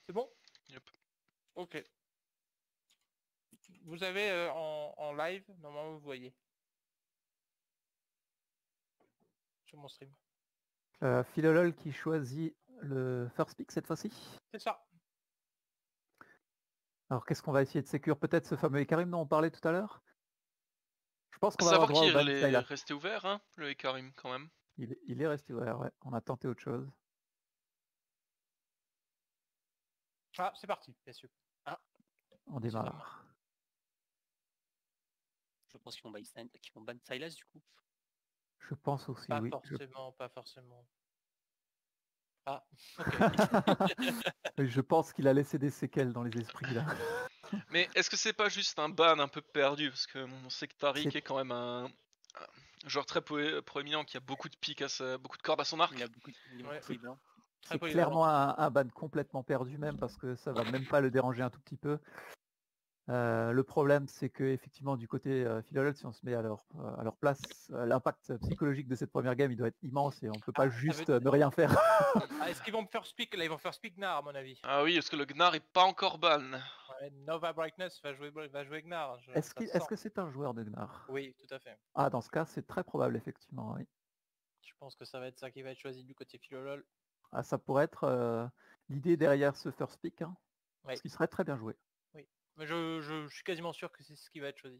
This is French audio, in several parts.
C'est bon? Yep. Ok. Vous avez en live, normalement vous voyez. Sur mon stream. Philolol qui choisit le first pick cette fois-ci. C'est ça. Alors qu'est-ce qu'on va essayer de sécure? Peut-être ce fameux Ikarim dont on parlait tout à l'heure? Je pense qu'on À va avoir savoir droit au ban qu'il est Sylas. resté ouvert, hein, le Ikarim, quand même. Il est resté ouvert, ouais. On a tenté autre chose. Ah, c'est parti, bien sûr. Ah, On démarre. Je pense qu'ils vont ban Sylas du coup. Je pense aussi, pas oui. forcément, pas forcément. Ah, ok. Je pense qu'il a laissé des séquelles dans les esprits là. Mais est-ce que c'est pas juste un ban un peu perdu? Parce que on sait que Tariq C'est- est quand même un joueur très proéminent qui a beaucoup de piques, beaucoup de cordes à son arc. Il a beaucoup de Ouais. polyvalents. Très C'est polyvalent. clairement un ban complètement perdu même parce que ça va même pas le déranger un tout petit peu. Le problème c'est que effectivement du côté Philolol, si on se met à leur place, l'impact psychologique de cette première game il doit être immense et on peut pas juste ne rien faire. Ah, est-ce qu'ils vont me faire speak? Là, ils vont faire speak Gnar à mon avis. Ah oui, parce que le Gnar est pas encore ban. Ouais, Nova Brightness va jouer Gnar. Est-ce que c'est un joueur de Gnar? Oui, tout à fait. Ah, dans ce cas, c'est très probable, effectivement, oui. Je pense que ça va être ça qui va être choisi du côté Philolol. Ah, ça pourrait être l'idée derrière ce first pick, hein, Oui. ce qui serait très bien joué. Oui. Mais je suis quasiment sûr que c'est ce qui va être choisi.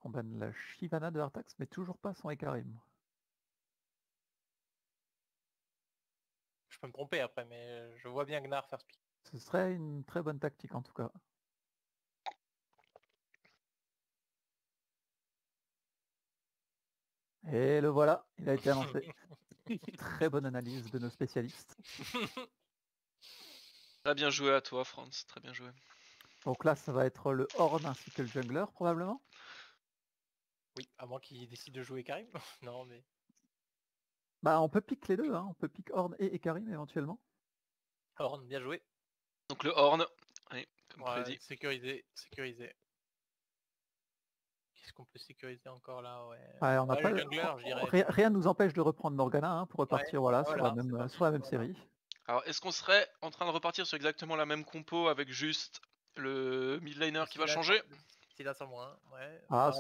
On banne la Shyvana de Artax, mais toujours pas son Ekarim. Je peux me tromper après, mais je vois bien Gnar faire speak. Ce serait une très bonne tactique, en tout cas. Et le voilà, il a été annoncé. Très bonne analyse de nos spécialistes. Très bien joué à toi, Franz. Très bien joué. Donc là, ça va être le Horn ainsi que le Jungler, probablement. Oui, à moins qu'il décide de jouer Karim. Non, mais... Bah, on peut pick les deux, hein. On peut pick Horn et Ekarim éventuellement. Horn, bien joué. Donc le Horn, oui, comme Ouais, prédit. sécurisé. Qu'est-ce qu'on peut sécuriser encore là? Ouais, On n'a pas le jungler, je dirais. Rien ne nous empêche de reprendre Morgana hein, pour repartir voilà, sur la même série. Alors, est-ce qu'on serait en train de repartir sur exactement la même compo avec juste le mid laner qui va changer? Sylas en moins, ouais. Ah,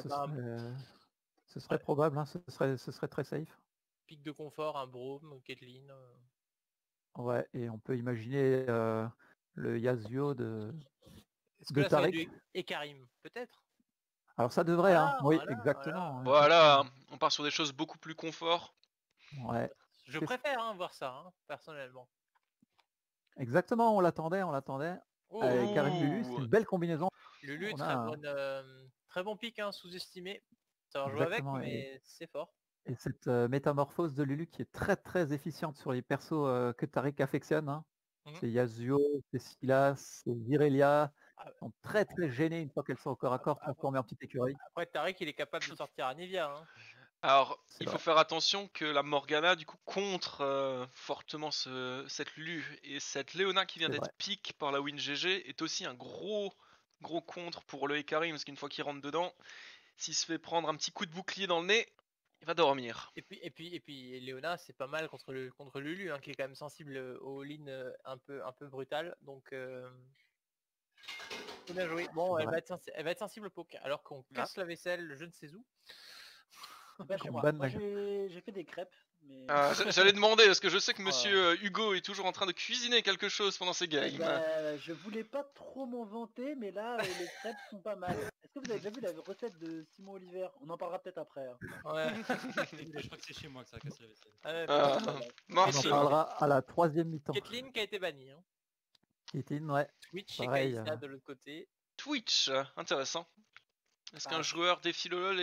ce serait probable, hein, ce serait très safe. Pic de confort, un Braum, Caitlyn. Ouais, et on peut imaginer le Yasuo de Est-ce que là, Tariq. ça va être du Ekarim? Peut-être. Alors ça devrait, hein. Oui, exactement. Voilà, on part sur des choses beaucoup plus confort. Ouais. Je préfère voir ça, hein, personnellement. Exactement, on l'attendait. Oh, Avec Karim Lulu, c'est une belle combinaison. Lulu, très bon pic, hein, sous-estimé. Ça va jouer avec, mais c'est fort. Et cette métamorphose de Lulu qui est très très efficiente sur les persos que Tariq affectionne. Hein. C'est Yasuo, c'est Sylas, c'est Irelia. Elles sont très très gênées une fois qu'elles sont au corps à corps, transformées en petite écureuil. Après, Tariq, il est capable de sortir à Nivea. Hein. Alors, il faut faire attention que la Morgana, du coup, contre fortement cette Lulu. Et cette Léona qui vient d'être pick par la WinGG est aussi un gros contre pour le Ekarim, parce qu'une fois qu'il rentre dedans, s'il se fait prendre un petit coup de bouclier dans le nez, il va dormir. Et puis Léona, c'est pas mal contre Lulu, hein, qui est quand même sensible au all-in un peu brutal. Donc, c'est bien joué. Bon, elle va être sensible au poke, alors qu'on casse la vaisselle, je ne sais où. Moi, j'ai fait des crêpes. Mais... J'allais demander, parce que je sais que monsieur Hugo est toujours en train de cuisiner quelque chose pendant ses games. Je voulais pas trop m'en vanter, mais là, les crêpes sont pas mal. Est-ce que vous avez déjà vu la recette de Simon Oliver? On en parlera peut-être après. Hein. Ouais. Je crois que c'est chez moi que ça casse la vaisselle. On en parlera à la troisième mi-temps. Caitlyn qui a été bannie. Hein. Caitlyn, ouais. Twitch et Kaïsa de l'autre côté. Twitch, intéressant. Est-ce qu'un joueur des Philolol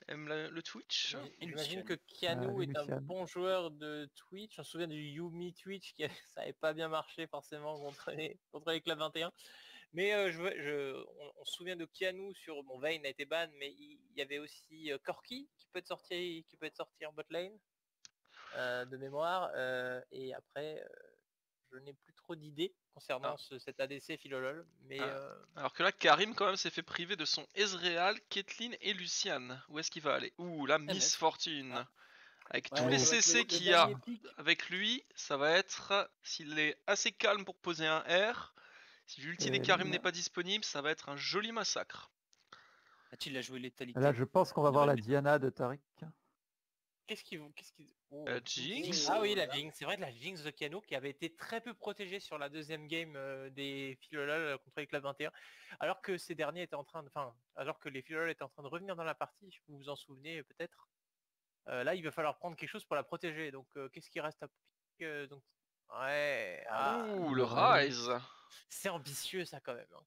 aime le Twitch? J'imagine que Keanu est un bon joueur de Twitch. On se souvient du Yumi Twitch ça n'avait pas bien marché forcément contre les clubs 21. Mais on se souvient de Keanu sur Vayne a été ban, mais il y avait aussi Corki qui peut être sorti en bot lane de mémoire. Et après, je n'ai plus trop d'idées concernant cet ADC Philolol. Mais alors que là, Karim quand même s'est fait priver de son Ezreal, Caitlyn et Lucian. Où est-ce qu'il va aller? Ouh, la Miss Fortune. Avec tous les CC qu'il y a avec lui, ça va être, s'il est assez calme pour poser un R, si l'ulti des Karim n'est pas disponible, ça va être un joli massacre. A-t-il joué létalité? Là, je pense qu'on va voir la Diana de Tariq. Qu'est-ce qu'ils vont... Jinx. Ah oui, la Jinx. C'est vrai que la Jinx de Kiano qui avait été très peu protégée sur la deuxième game des Philolol contre les clubs 21. Alors que ces derniers étaient en train de... Enfin, alors que les Philolol étaient en train de revenir dans la partie, vous vous en souvenez peut-être. Là, il va falloir prendre quelque chose pour la protéger. Donc, qu'est-ce qui reste à piquer donc... Ouais. Ouh, le Rise. C'est ambitieux ça quand même. Hein.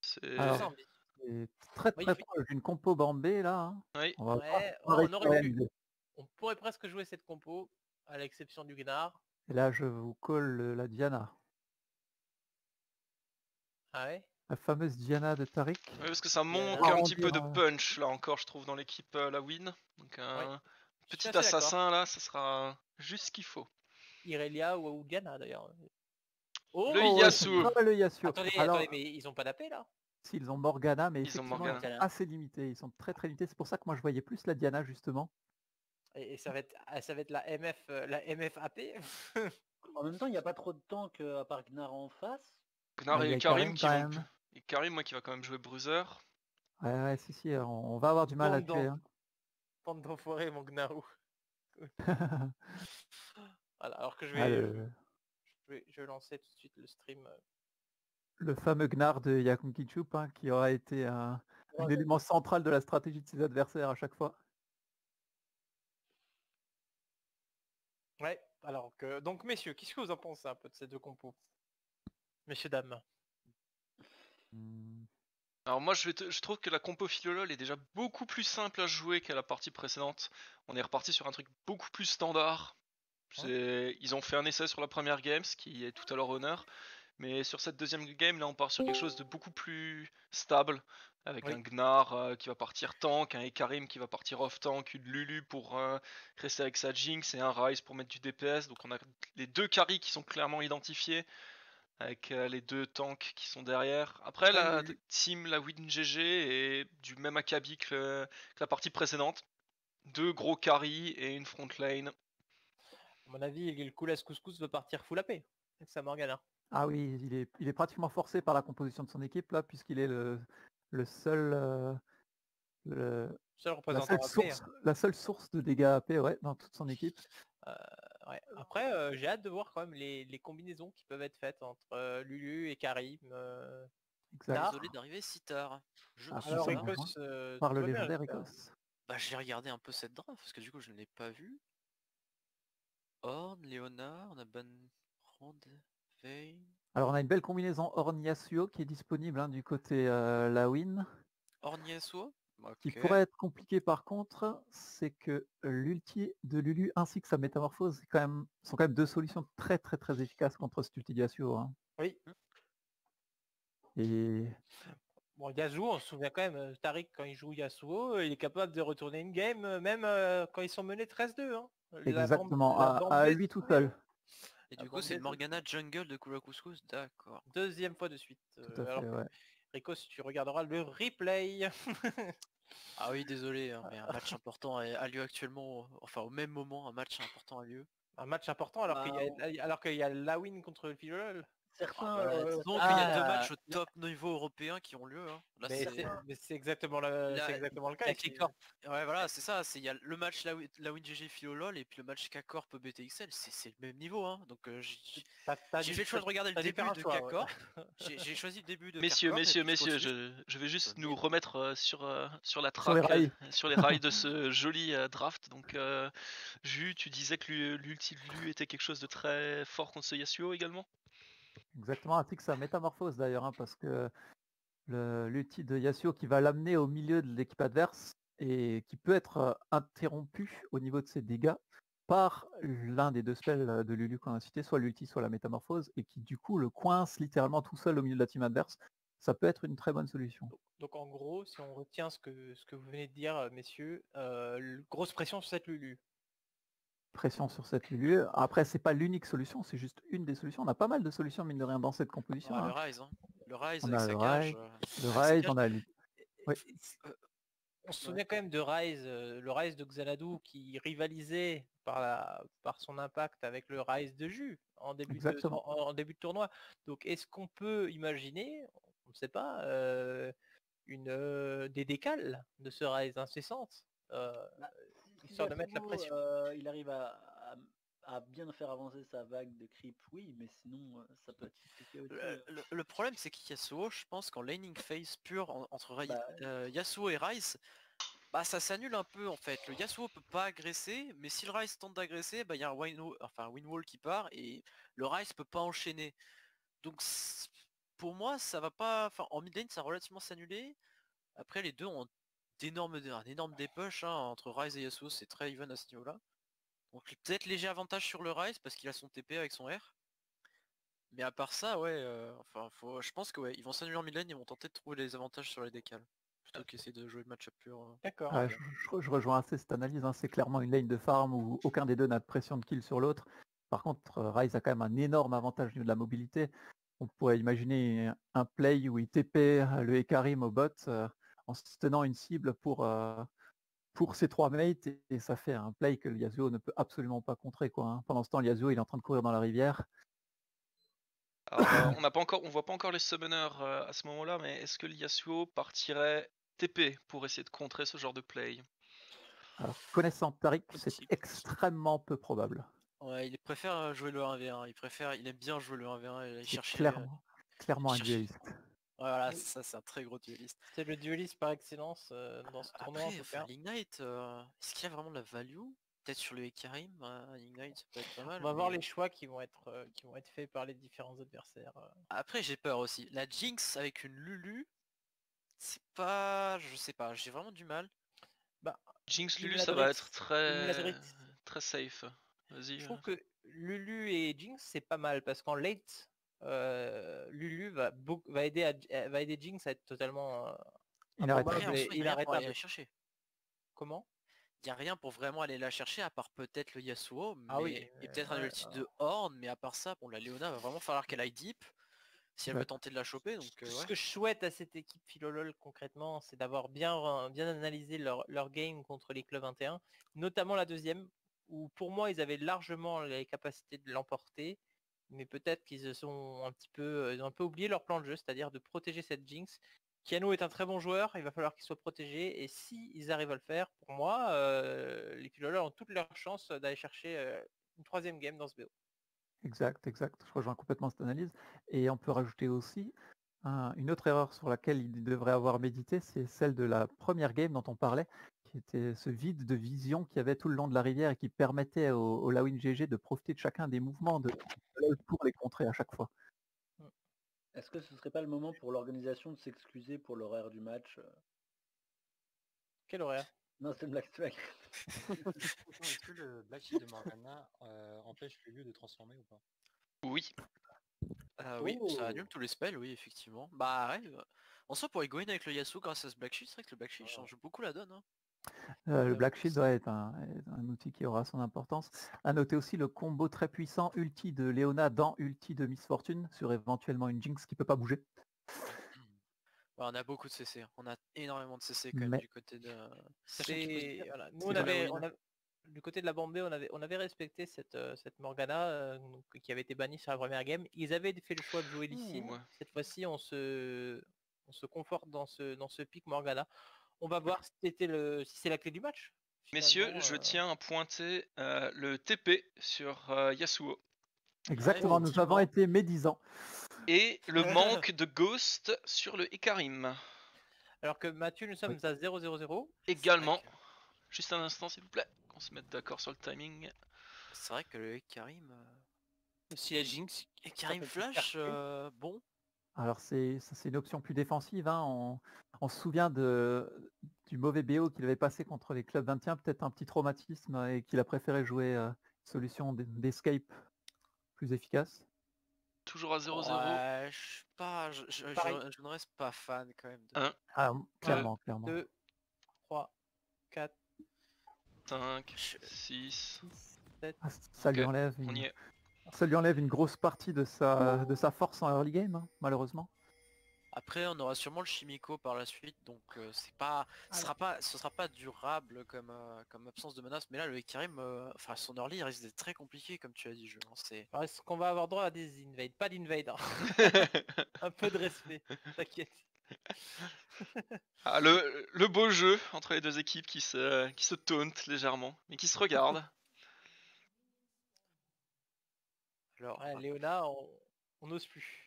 C'est très proche d'une compo Bambé là. Hein. Oui. On pourrait presque jouer cette compo, à l'exception du Gnar. Et là, je vous colle la Diana. Ah ouais? La fameuse Diana de Tariq. Oui, parce que ça manque un petit peu de punch là encore, je trouve, dans l'équipe la win. Donc un petit assassin là, ça sera juste ce qu'il faut. Irelia ou Diana d'ailleurs. Oh, le Yasuo. Le Yasuo. Attendez, mais ils ont pas d'AP là? S'ils ont Morgana, mais ils sont assez limités. Ils sont très limités. C'est pour ça que moi je voyais plus la Diana justement. Et ça va être la MF AP. En même temps, il n'y a pas trop de tank à part Gnar en face. Gnar et Karim qui vont... Et Karim, moi, qui va quand même jouer Bruiser. Ouais, si, on va avoir du mal à tuer. Hein. Bande d'enfoirés, mon Gnarou. Voilà, alors que je vais lancer tout de suite le stream. Le fameux Gnar de Yakun Kichup, hein, qui aura été un élément central de la stratégie de ses adversaires à chaque fois. Ouais, alors que... Donc messieurs, qu'est-ce que vous en pensez un peu de ces deux compos? Messieurs, dames. Alors moi je trouve que la compo Philolol est déjà beaucoup plus simple à jouer qu'à la partie précédente. On est reparti sur un truc beaucoup plus standard. Ils ont fait un essai sur la première game, ce qui est tout à leur honneur. Mais sur cette deuxième game, là on part sur quelque chose de beaucoup plus stable. Avec un Gnar qui va partir tank, un Ekarim qui va partir off tank, une Lulu pour rester avec sa Jinx et un Rise pour mettre du DPS. Donc on a les deux carries qui sont clairement identifiés. Avec les deux tanks qui sont derrière. Après la team, la win GG est du même acabit que la partie précédente. Deux gros carries et une front lane. À mon avis, le Koulas Couscous veut partir full AP avec sa Morgana. Ah oui, il est pratiquement forcé par la composition de son équipe là, puisqu'il est le seul la seule source de dégâts AP dans toute son équipe. Ouais. Après, j'ai hâte de voir quand même les combinaisons qui peuvent être faites entre Lulu et Karim. Désolé d'arriver si tard. Par le légendaire Ecos. Bah j'ai regardé un peu cette draft parce que du coup je ne l'ai pas vue. Ornn, Leona, on a Banrand, Vayne. Alors on a une belle combinaison Ornn Yasuo qui est disponible du côté la win. Ornn Yasuo. Ce qui pourrait être compliqué par contre, c'est que l'ulti de Lulu ainsi que sa métamorphose sont quand même deux solutions très efficaces contre cet ulti de Yasuo. Hein. Oui. Et... Bon, Yasuo, on se souvient quand même, Tariq quand il joue Yasuo, il est capable de retourner une game, même quand ils sont menés 13-2. Hein. Exactement, à lui tout seul. Et du coup c'est le Morgana jungle de Kula Couscous, d'accord. Deuxième fois de suite. Tout à fait, ouais. Rico, si tu regarderas le replay. Ah oui, désolé, hein, mais un match important a lieu actuellement, enfin au même moment, un match important a lieu. Un match important alors qu'il y a la win contre le Philolol. Certains. Donc il y a deux matchs au top niveau européen qui ont lieu. Hein. Là, mais c'est exactement le cas. Ouais, voilà, c'est ça. Il y a le match la WinGG Philolol et puis le match K-Corp BTXL. C'est le même niveau. Hein. Donc j'ai fait le choix de regarder le début de K-Corp. J'ai choisi le début de Messieurs, je vais juste nous remettre sur la track, sur les rails de ce joli draft. Donc Jus, tu disais que l'ulti de Lulu était quelque chose de très fort contre ce Yasuo également. Exactement, ainsi que sa métamorphose d'ailleurs, parce que l'ulti de Yasuo qui va l'amener au milieu de l'équipe adverse et qui peut être interrompu au niveau de ses dégâts par l'un des deux spells de Lulu qu'on a cité, soit l'ulti, soit la métamorphose, et qui du coup le coince littéralement tout seul au milieu de la team adverse. Ça peut être une très bonne solution. Donc en gros, si on retient ce que vous venez de dire, messieurs, grosse pression sur cette Lulu. Pression sur cette Lulu. Après, c'est pas l'unique solution, c'est juste une des solutions. On a pas mal de solutions, mine de rien, dans cette composition. Le Rise, hein. Le Rise on avec a sa cage. Le Rise, on a... Oui. On se souvient quand même de Rise, le Rise de Xanadu qui rivalisait par son impact avec le Rise de Jus en début de tournoi. Donc est-ce qu'on peut imaginer, on ne sait pas, des décales de ce Rise incessante histoire de mettre la pression. Il arrive à bien faire avancer sa vague de creep, oui, mais sinon ça peut être compliqué aussi. Le problème c'est qu'Yasuo, je pense qu'en laning phase pure entre Yasuo et Rise, bah ça s'annule un peu en fait. Le Yasuo peut pas agresser, mais si le Rise tente d'agresser, bah il y a un Windwall qui part et le Rise peut pas enchaîner. Donc pour moi ça va pas. Enfin en mid lane ça va relativement s'annuler. Après les deux ont un énorme dépush entre Rise et Yasuo, c'est très even à ce niveau là. Donc peut-être léger avantage sur le Rise parce qu'il a son TP avec son R. Mais à part ça, ouais, je pense que ils vont s'annuler en mid lane et vont tenter de trouver les avantages sur les décales. Plutôt qu'essayer de jouer le match-up pur. D'accord. Je rejoins assez cette analyse, c'est clairement une lane de farm où aucun des deux n'a de pression de kill sur l'autre. Par contre, Rise a quand même un énorme avantage au niveau de la mobilité. On pourrait imaginer un play où il TP le Hecarim au bot en se tenant une cible pour ses 3 mates et ça fait un play que le Yasuo ne peut absolument pas contrer quoi. Pendant ce temps, le Yasuo il est en train de courir dans la rivière. Alors, on voit pas encore les summoners à ce moment-là, mais est-ce que le Yasuo partirait TP pour essayer de contrer ce genre de play? Alors, connaissant Tariq, c'est extrêmement peu probable. Ouais, il préfère jouer le 1v1, il aime bien jouer le 1v1 et aller chercher... Clairement un dueliste. Voilà, ça c'est un très gros dueliste. C'est le dueliste par excellence dans ce tournoi. Après, l'Ignite, est-ce qu'il y a vraiment de la value? Peut-être sur le Hecarim, Ignite ça peut être pas mal. On va voir les choix qui vont être faits par les différents adversaires. Après j'ai peur aussi. La Jinx avec une Lulu, c'est pas... Je sais pas, j'ai vraiment du mal. Bah, Jinx Lulu ça va être très safe. Vas-y. Je trouve que Lulu et Jinx c'est pas mal parce qu'en late Lulu va aider Jinx à être totalement inarrêtable à chercher. Comment? Il n'y a rien pour vraiment aller la chercher à part peut-être le Yasuo et peut-être un ulti de Horn, mais à part ça, bon la Leona va vraiment falloir qu'elle aille deep si elle veut tenter de la choper. Donc, ce que je souhaite à cette équipe Philolol concrètement, c'est d'avoir bien analysé leur game contre les clubs 21, notamment la deuxième, où pour moi ils avaient largement les capacités de l'emporter, mais peut-être qu'ils ils ont un peu oublié leur plan de jeu, c'est-à-dire de protéger cette Jinx. Kiano est un très bon joueur, il va falloir qu'il soit protégé, et si ils arrivent à le faire, pour moi, les Philolol ont toutes leurs chances d'aller chercher une 3e game dans ce BO. Exact, je rejoins complètement cette analyse. Et on peut rajouter aussi une autre erreur sur laquelle il devrait avoir médité, c'est celle de la première game dont on parlait, qui était ce vide de vision qu'il y avait tout le long de la rivière et qui permettait au Lawin GG de profiter de chacun des mouvements pour les contrer à chaque fois. Est-ce que ce serait pas le moment pour l'organisation de s'excuser pour l'horaire du match? Quel horaire? Non, c'est le Black Swag. Est-ce que le Black Shield de Morgana empêche le lieu de transformer ou pas? Oui. Oui, ça annule tous les spells, oui, effectivement. Bah ouais, en soi pour Egoin avec le Yasuo grâce à ce Black Shield, c'est vrai que le Black Shield change beaucoup la donne. Le Black Shield est un outil qui aura son importance. À noter aussi le combo très puissant ulti de Leona dans ulti de Miss Fortune sur éventuellement une Jinx qui peut pas bouger. On a beaucoup de CC, on a énormément de CC quand même du côté de... Nous du côté de la bande B, on avait respecté cette Morgana qui avait été bannie sur la première game. Ils avaient fait le choix de jouer Lee Sin. Cette fois-ci on se conforte dans ce pic Morgana. On va voir si c'est la clé du match. Messieurs, je tiens à pointer le TP sur Yasuo. Exactement, nous avons été médisants. Et le manque de Ghost sur le Hecarim. Alors que Mathieu, nous sommes à 0-0-0. Également. Juste un instant s'il vous plaît, qu'on se mette d'accord sur le timing. C'est vrai que le Hecarim... Si la Jinx... Hecarim Flash, bon. Alors c'est une option plus défensive. On se souvient du mauvais BO qu'il avait passé contre les clubs 21, peut-être un petit traumatisme et qu'il a préféré jouer solution d'escape plus efficace. Toujours à 0-0. Ouais, je ne reste pas fan quand même. Clairement. 2, 3, 4, 5, 6, 7. Ça lui enlève une grosse partie de sa force en early game, malheureusement. Après on aura sûrement le Chimico par la suite, donc c'est pas, ce sera pas durable comme absence de menace, mais là le Ikarim, enfin son early il risque d'être très compliqué comme tu as dit, Est-ce qu'on va avoir droit à des invades? Pas d'invade, hein. Un peu de respect, t'inquiète. Le beau jeu entre les deux équipes qui se tauntent légèrement, mais qui se regardent. Alors, ouais, Léona, on n'ose plus.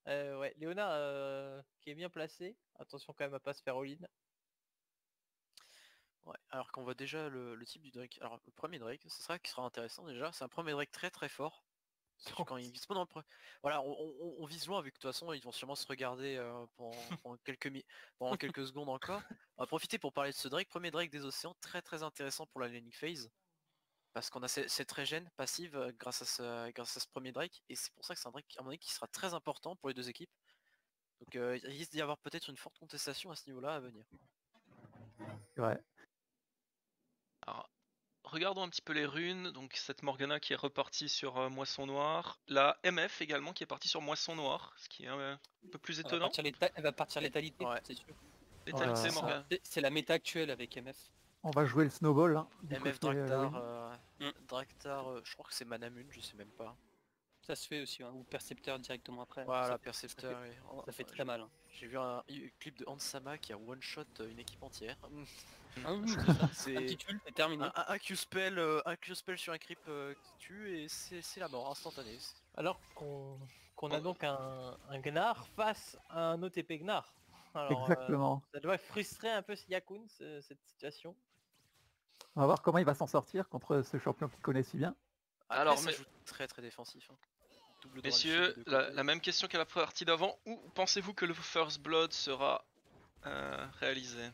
Ouais, Léona qui est bien placé. Attention quand même à pas se faire all-in. Ouais, alors qu'on voit déjà le type du Drake. Alors le premier Drake, c'est ça qui sera intéressant déjà. C'est un premier Drake très très fort. Quand il vise pas dans le voilà, on vise loin vu que de toute façon ils vont sûrement se regarder pendant quelques secondes encore. On va profiter pour parler de ce Drake, premier Drake des océans, très très intéressant pour la laning phase. Parce qu'on a cette régène passive grâce à ce premier Drake, et c'est pour ça que c'est un Drake à mon avis qui sera très important pour les deux équipes. Donc il risque d'y avoir peut-être une forte contestation à ce niveau-là à venir. Ouais. Alors, regardons un petit peu les runes. Donc cette Morgana qui est repartie sur Moisson Noir. La MF également qui est partie sur Moisson Noir, ce qui est un peu plus étonnant. Elle va partir létalité, ouais. c'est sûr. Létalité Morgana. C'est la méta actuelle avec MF. On va jouer le snowball. Hein, MF Draktar, Draktar, je crois que c'est Manamune, je sais même pas. Ça se fait aussi, hein, ou Percepteur directement après. Voilà, Percepteur. Ça fait très mal. Hein. J'ai vu un clip de Hansama qui a one-shot une équipe entière. C'est un petit tulle, c'est terminé. Un Q-spell sur un creep qui tue et c'est la mort instantanée. Alors qu'on a donc un Gnar face à un OTP Gnar. Alors, exactement. Ça doit frustrer un peu Yakun cette situation. On va voir comment il va s'en sortir contre ce champion qu'il connaît si bien. Après, alors ça joue très très défensif. Hein. Messieurs, la même question qu'à la partie d'avant. Où pensez-vous que le First Blood sera réalisé?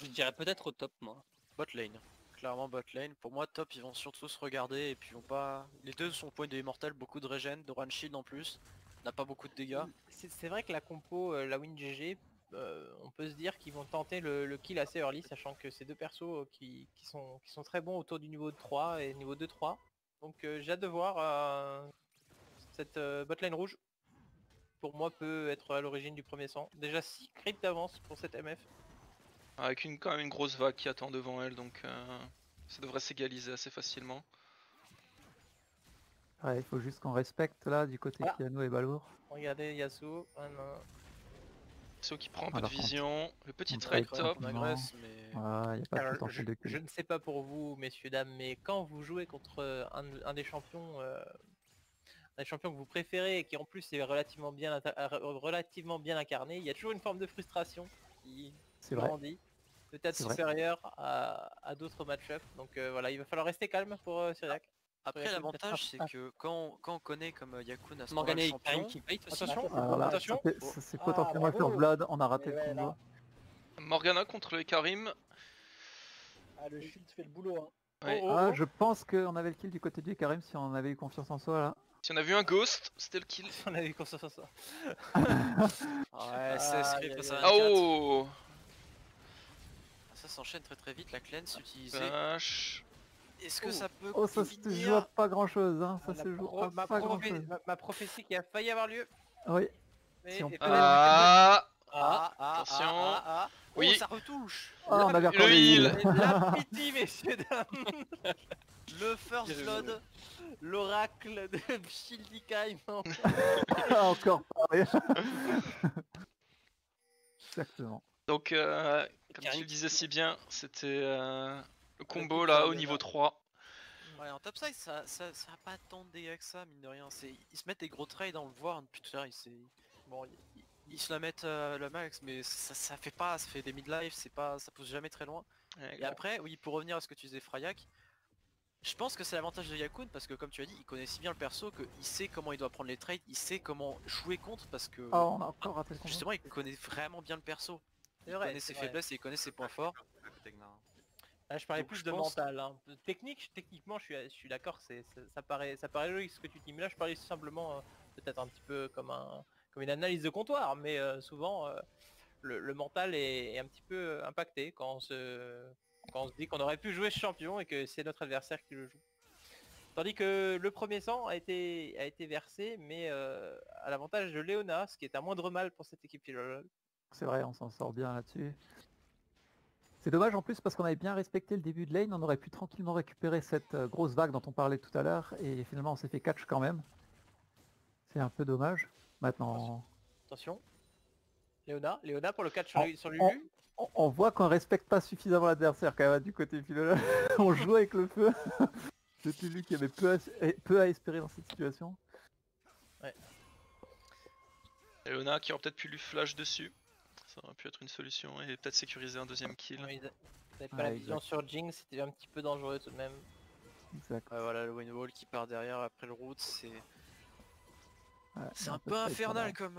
Je dirais peut-être au top, moi. Bot lane. Clairement bot lane. Pour moi, top, ils vont surtout se regarder et puis ils vont pas... Les deux sont point de immortel, beaucoup de regen, de run shield en plus. N'a pas beaucoup de dégâts. C'est vrai que la compo, la win GG, on peut se dire qu'ils vont tenter le kill assez early, sachant que ces deux persos qui sont très bons autour du niveau 3 et niveau 2-3. Donc j'ai hâte de voir cette botlane rouge. Pour moi peut être à l'origine du premier sang. Déjà 6 crits d'avance pour cette MF. Avec quand même une grosse vague qui attend devant elle, donc ça devrait s'égaliser assez facilement. Ouais, il faut juste qu'on respecte là du côté Kiano et Balour. Regardez Yasuo. Yasuo qui prend un peu de vision. Le petit trade top. Je ne sais pas pour vous, messieurs, dames, mais quand vous jouez contre un des champions que vous préférez et qui en plus est relativement bien incarné, il y a toujours une forme de frustration qui grandit, peut-être supérieure à d'autres match-up. Donc voilà, il va falloir rester calme pour Syriac. Après l'avantage c'est que quand on connaît comme Yakun à ce moment-là le champion, qui paye, attention, c'est potentiellement First Blood, on a raté le combo. Morgana contre le Karim. Ah, le shield fait le boulot. Hein. Ouais. Je pense qu'on avait le kill du côté du Karim si on avait eu confiance en soi là. Si on a vu un ghost, c'était le kill. On avait eu confiance en soi. Ouais, c'est script ça. Oh, ça s'enchaîne très très vite, la cleanse utilisée. Est-ce que ça peut ça se joue à pas grand chose, hein. Ça se joue à pas grand chose. Ma prophétie qui a failli avoir lieu. Oui. Mais attention. Oui, ça retouche. On avait le heal. La pitié, messieurs dames. Le first blood. L'oracle de Shildikaim. Encore pareil. Exactement. Donc, comme tu le disais si bien, c'était le combo là au niveau 3. Ouais, en topside, ça a pas tant de dégâts que ça, mine de rien. Ils se mettent des gros trades, on le voit depuis tout à l'heure. Ils se la mettent le max, mais ça fait des mid-life, ça pousse jamais très loin. Ouais, et après, oui, pour revenir à ce que tu disais, Frayak, je pense que c'est l'avantage de Yakun parce que comme tu as dit, il connaît si bien le perso qu'il sait comment il doit prendre les trades, il sait comment jouer contre parce que on a encore raté le combo. Justement, il connaît vraiment bien le perso. Il connaît ses faiblesses et il connaît ses points forts. Là, je parlais plus de mental. Hein. Techniquement, je suis d'accord, ça paraît logique ce que tu dis, mais là, je parlais simplement peut-être un petit peu comme une analyse de comptoir, mais souvent le mental est un petit peu impacté quand on se dit qu'on aurait pu jouer ce champion et que c'est notre adversaire qui le joue. Tandis que le premier sang a été versé, mais à l'avantage de Léona, ce qui est un moindre mal pour cette équipe Philolol. C'est vrai, on s'en sort bien là-dessus. C'est dommage en plus parce qu'on avait bien respecté le début de lane, on aurait pu tranquillement récupérer cette grosse vague dont on parlait tout à l'heure, et finalement on s'est fait catch quand même. C'est un peu dommage. Maintenant... Attention. Léona pour le catch sur Lulu. On voit qu'on respecte pas suffisamment l'adversaire quand même du côté Philolol. On joue avec le feu. C'est lui qui avait peu à espérer dans cette situation. Ouais. Léona qui aurait peut-être pu lui flash dessus. Ça aurait pu être une solution et peut-être sécuriser un deuxième kill. Ouais, ils n'avaient pas la vision sur Jinx, c'était un petit peu dangereux tout de même. Exact. Ouais, voilà, le Winwall qui part derrière après le route, c'est... c'est un peu infernal comme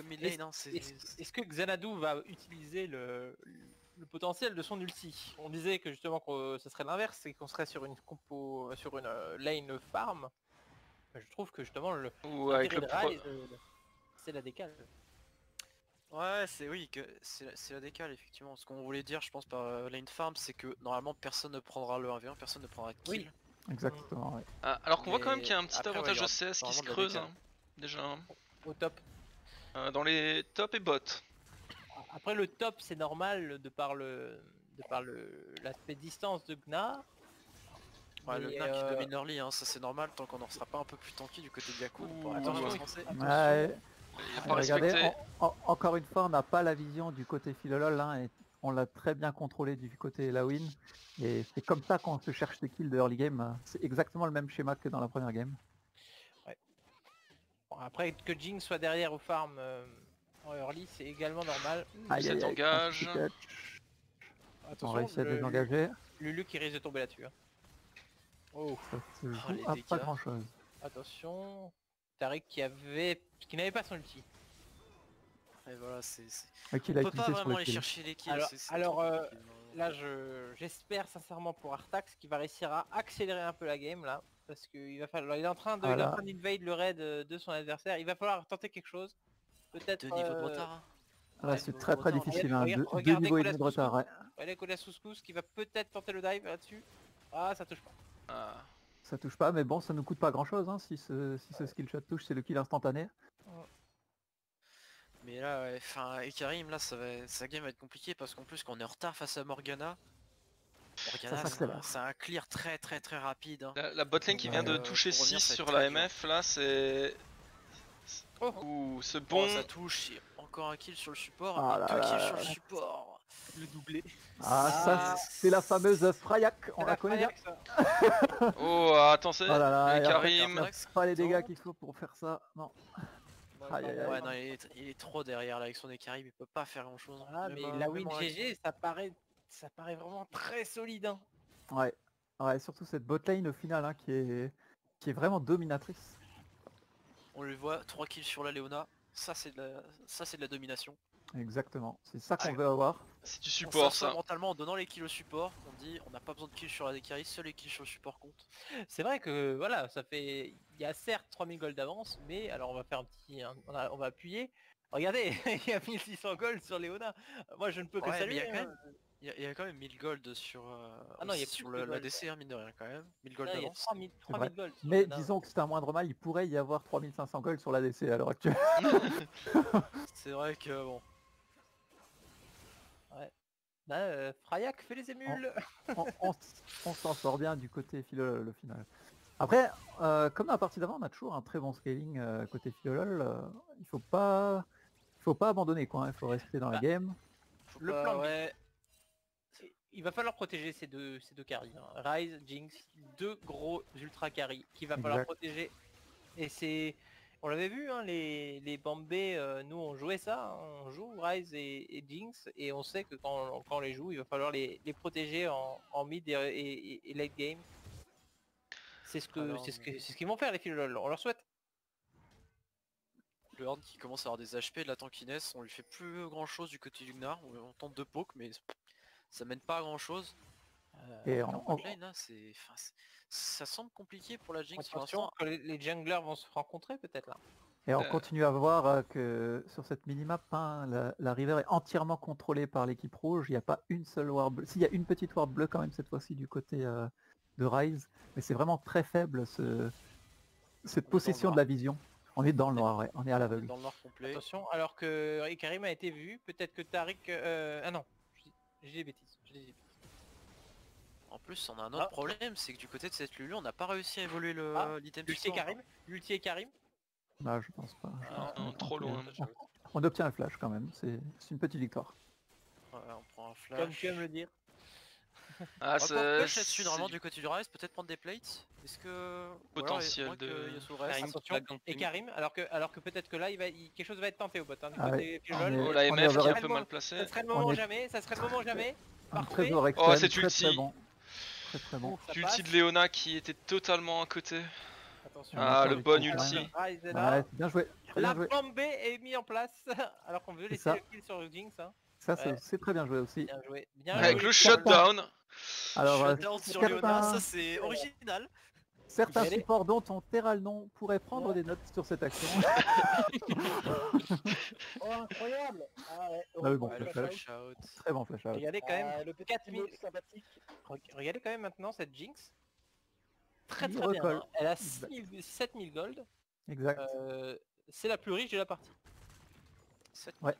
mid lane. Est-ce que Xanadu va utiliser le potentiel de son ulti? On disait que justement que ce serait l'inverse, c'est qu'on serait sur une compo, sur une lane farm. Je trouve que justement le c'est la décale. Ouais, c'est la décale effectivement. Ce qu'on voulait dire, je pense, par lane farm, c'est que normalement personne ne prendra le 1v1, personne ne prendra kill. Oui. Exactement, ouais. Alors qu'on voit quand même qu'il y a un petit avantage de CS qui se creuse, hein, déjà. Au top. Dans les top et bot. Après le top, c'est normal de par l'aspect distance de Gna. Ouais, le Gna qui domine early, hein, ça c'est normal tant qu'on n'en sera pas un peu plus tanky du côté de Yaku. Regardez, encore une fois, on n'a pas la vision du côté Philolol, hein, et on l'a très bien contrôlé du côté Lawin. Et c'est comme ça qu'on se cherche des kills de early game. C'est exactement le même schéma que dans la première game. Ouais. Bon, après que Jinx soit derrière au farm en early, c'est également normal. Ça engage. On réussit à désengager. Lulu qui risque de tomber là-dessus. Hein. Oh. Ça se joue pas grand chose. Attention. Tariq qui n'avait pas son ulti. Et voilà, on peut pas vraiment aller chercher les kills. Alors là j'espère sincèrement pour Artax qu'il va réussir à accélérer un peu la game là. Parce qu'il va falloir. Il est en train d'invade le raid de son adversaire. Il va falloir tenter quelque chose. Peut-être. 2 niveaux de retard. Là c'est très difficile, hein. 2 niveaux et demi de retard. Ouais. Regardez Colas Souscous qui va peut-être tenter le dive là-dessus. Ah, ça touche pas. Ça touche pas, mais bon, ça nous coûte pas grand chose, hein. Si ce skill shot touche, c'est le kill instantané. Mais là, ouais, enfin, Ikarim, là, sa game va être compliquée parce qu'en plus, qu'on est en retard face à Morgana, c'est un clear très rapide. Hein. La botlane qui vient de toucher 6 sur la MF, là, c'est... Ouh, ce bon... ça touche, encore un kill sur le support, et 2 kills sur le support. Le doublé. Ça, c'est la fameuse Fryac, on la connaît bien. Oh, attention, Karim. Pas les dégâts qu'il faut pour faire ça, non. Ouais, non, il est trop derrière là avec son Ekarim, il peut pas faire grand chose. Mais la win GG, ça paraît vraiment très solide. Hein. Ouais, surtout cette botlane au final, hein, qui est vraiment dominatrice. On le voit, 3 kills sur la Léona, ça c'est de la domination. Exactement, c'est ça qu'on veut avoir. C'est du support ça. Mentalement en donnant les kills au support, on dit on n'a pas besoin de kills sur la Dekari, seuls les kills sur le support comptent. C'est vrai que voilà, ça fait... Il y a certes 3000 gold d'avance, mais alors on va faire un petit... On va appuyer. Regardez, il y a 1600 gold sur Léona. Moi je ne peux que saluer. Il y a quand même 1000 gold sur, sur l'ADC, mine de rien quand même. 1000 gold d'avance. 3000 gold. Mais disons que c'est un moindre mal, il pourrait y avoir 3500 gold sur l'ADC à l'heure actuelle. C'est vrai que bon. Ouais. Fryac fait les émules. On s'en sort bien du côté Philolol au final. Après, comme dans la partie d'avant, on a toujours un très bon scaling côté Philolol. Il faut pas abandonner quoi, il faut rester dans la game. Le plan il va falloir protéger ces deux carries. Hein. Ryze, Jinx, 2 gros ultra carries qu'il va falloir protéger. Et c'est... On l'avait vu, hein, les Bambé, nous on jouait ça, hein, on joue Ryze et Jinx, et on sait que quand on les joue, il va falloir les protéger en mid et late game. C'est ce qu'ils vont faire les Philolol, on leur souhaite. Le Horn qui commence à avoir des HP, de la tankiness, on lui fait plus grand chose du côté du Gnar, on tente de poke mais ça mène pas à grand chose. Et lane, ça semble compliqué pour la Jinx. Attention que les junglers vont se rencontrer peut-être là. Et on continue à voir que sur cette minimap, hein, la river est entièrement contrôlée par l'équipe rouge. Il n'y a pas une seule ward bleue. S'il y a une petite ward bleue quand même cette fois-ci du côté de Ryze, mais c'est vraiment très faible cette possession de la vision. On est dans le noir, ouais. On est à l'aveugle. Dans le noir complet. Attention, alors que Karim a été vu, peut-être que Tariq... Ah non, j'ai des bêtises. En plus, on a un autre problème, c'est que du côté de cette Lulu, on n'a pas réussi à évoluer l'item L'ulti et Karim. Ah, je pense pas. Non, trop loin. On obtient un flash quand même, c'est une petite victoire. Ouais, on prend un flash. Comme tu aimes le dire. Ah, c'est là-dessus normalement du côté du Ryze, peut-être prendre des plates. Est-ce que potentiel de et Karim, alors que peut-être que là quelque chose va être tenté au bot. Du côté oh la MF qui est un peu mal placée. Ça serait le moment jamais, ça serait le moment jamais. Parfait. Oh cet ulti. Très bon. L'ulti de Léona qui était totalement à côté. Attention. Ah le bon ulti. Ouais, bien joué. La bombe B est mise en place alors qu'on veut laisser le kill sur Jinx. Ça c'est très bien joué aussi. Bien joué. Avec le shutdown. Alors shutdown sur Léona, ça c'est original. Certains supports dont on Terralnon pourrait prendre des notes sur cette action. Oh incroyable. Ah ouais. Ah, bon, flash out. Très bon flash out. Regardez quand même le 4000 sympathique. Regardez quand même maintenant cette Jinx. Très bien. Hein. Elle a 7000 gold. Exact. C'est la plus riche de la partie. 7000 ouais.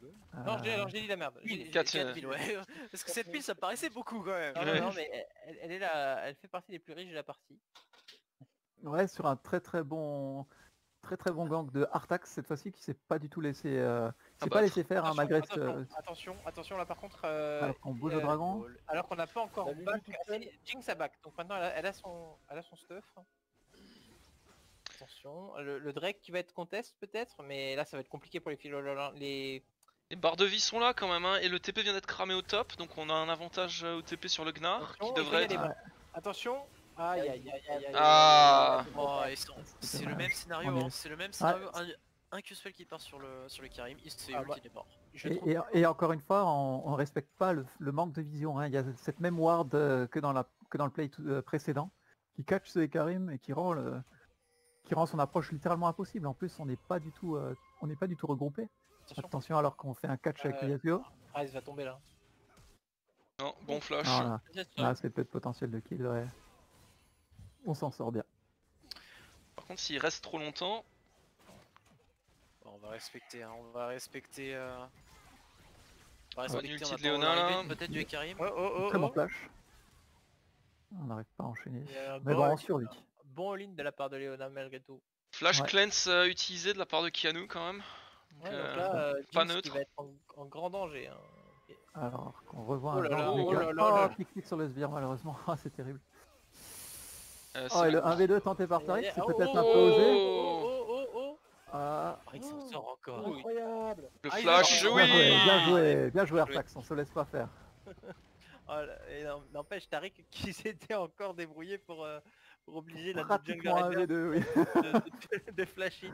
Non, j'ai dit la merde. 4000 ouais. Parce que 7000 ça paraissait beaucoup quand même. Non mais elle fait partie des plus riches de la partie. Ouais, sur un très bon gang de Artax cette fois-ci qui s'est pas du tout laissé pas laissé faire hein, malgré attention là par contre alors qu'on bouge le dragon alors qu'on n'a pas encore Jinx a back donc maintenant elle a son stuff. Attention, le Drake qui va être contest peut-être, mais là ça va être compliqué pour les filololins. Les barres de vie sont là quand même hein, et le TP vient d'être cramé au top donc on a un avantage au TP sur le Gnar qui devrait être... Attention. Aïe. Ah c'est le même scénario, c'est le même scénario. Un Q-spell qui part sur le Karim, il se fait ulti des morts. Et encore une fois, on respecte pas le manque de vision. Hein. Il y a cette même ward que dans le play précédent qui catch ce Karim et qui rend son approche littéralement impossible. En plus, on n'est pas du tout regroupé. Attention alors qu'on fait un catch avec Yasuo. Ah, il va tomber là. Non, bon flash. Là, c'est peut-être potentiel de kill. Ouais. On s'en sort bien. Par contre, s'il reste trop longtemps... Bon, on va respecter, hein. On va respecter ulti de Léona là. Peut-être du Karim. Très bon flash. On n'arrive pas à enchaîner. Mais bon, on survit. Bon all-in de la part de Léona malgré tout. Flash cleanse utilisé de la part de Kianu quand même. Donc là, pas neutre. Il va être en grand danger. Hein. Alors qu'on revoit un clic sur le sbire malheureusement. C'est terrible. Et le 1v2 tenté par Tariq, c'est peut-être un peu osé. Il s'en sort encore. Incroyable. Le flash, Bien joué Artax, on se laisse pas faire. N'empêche Tariq qui s'était encore débrouillé pour obliger la jungle de flash in.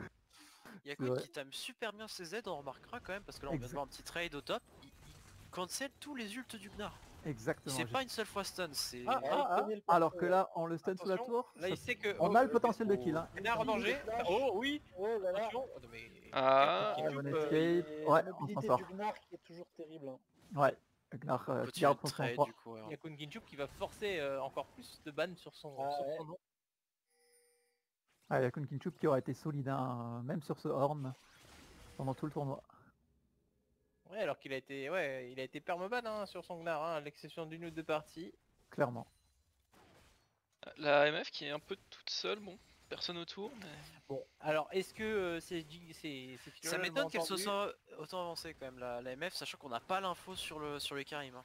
Yakun qui tame super bien ses Z, on remarquera quand même parce que là on vient de voir un petit trade au top. Il cancel tous les ults du Gnar. Exactement. C'est pas une seule fois stun, c'est... Alors que là, on le stun sous la tour. Là, il sait que... On a le potentiel de kill. Gnar en danger. Oh oui. Attention. Ouais, on s'en sort. Qui est toujours terrible. Ouais. Gnar qui garde son sang. Il y a Kun Ginchup qui va forcer encore plus de ban sur son nom. Il y a Kun Ginchup qui aurait été solide, même sur ce horn, pendant tout le tournoi. Ouais, alors qu'il a été permaban sur son Gnar, à l'exception d'une ou deux parties. Clairement. La MF qui est un peu toute seule, bon, personne autour. Mais... Bon, alors est-ce que c'est ça m'étonne qu'elle soit autant avancée quand même la MF, sachant qu'on n'a pas l'info sur le Karim. Hein.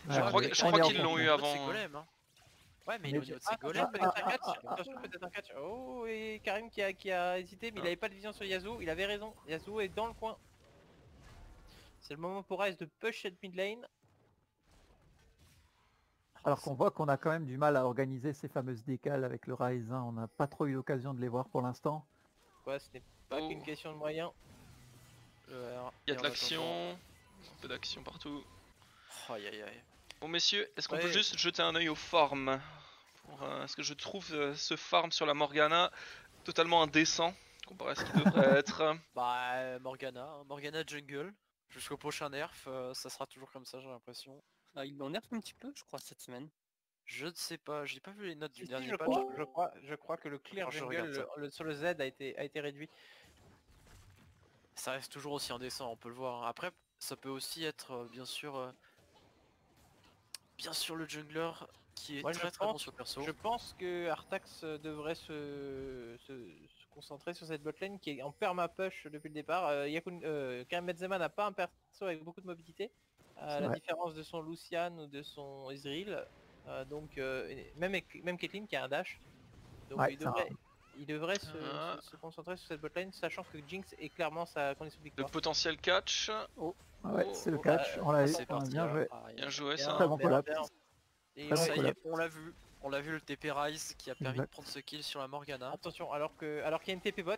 Je crois qu'ils l'ont eu avant. Golem, hein. Ouais, mais il est au niveau de ses golems. Peut-être un catch. Oh, et Karim qui a hésité, mais il avait pas de vision sur Yasuo, il avait raison. Yasuo est dans le coin. C'est le moment pour Ryze de push cette mid lane. Alors qu'on voit qu'on a quand même du mal à organiser ces fameuses décales avec le Ryze. On n'a pas trop eu l'occasion de les voir pour l'instant. Ouais, ce n'est pas qu'une question de moyens. Il y a de l'action, un peu d'action partout. Aïe. Bon messieurs, est-ce qu'on peut juste jeter un œil au farm parce que je trouve ce farm sur la Morgana totalement indécent comparé à ce qu'il devrait être. Bah Morgana jungle. Jusqu'au prochain nerf, ça sera toujours comme ça j'ai l'impression. Il en nerf un petit peu je crois cette semaine. Je ne sais pas, j'ai pas vu les notes du Si, dernier je patch. je crois que le clear Alors, je jungle regarde ça. sur le Z a été réduit. Ça reste toujours aussi indécent, on peut le voir. Après, ça peut aussi être bien sûr le jungler qui est Moi, très bon sur le perso. Je pense que Artax devrait se concentrer sur cette botlane qui est en perma-push depuis le départ. Karim Benzema n'a pas un perso avec beaucoup de mobilité, à la différence de son Lucian ou de son Ezreal. Même Caitlyn qui a un dash. Donc il devrait se concentrer sur cette botlane, sachant que Jinx est clairement sa condition de victoire. Le potentiel catch. Ouais, c'est le catch, on l'a bien joué. Bien joué ça. Très bon collapse. Et ça y est, on l'a vu le TP Rise qui a permis de prendre ce kill sur la Morgana. Attention, alors qu'il y a une TP bot,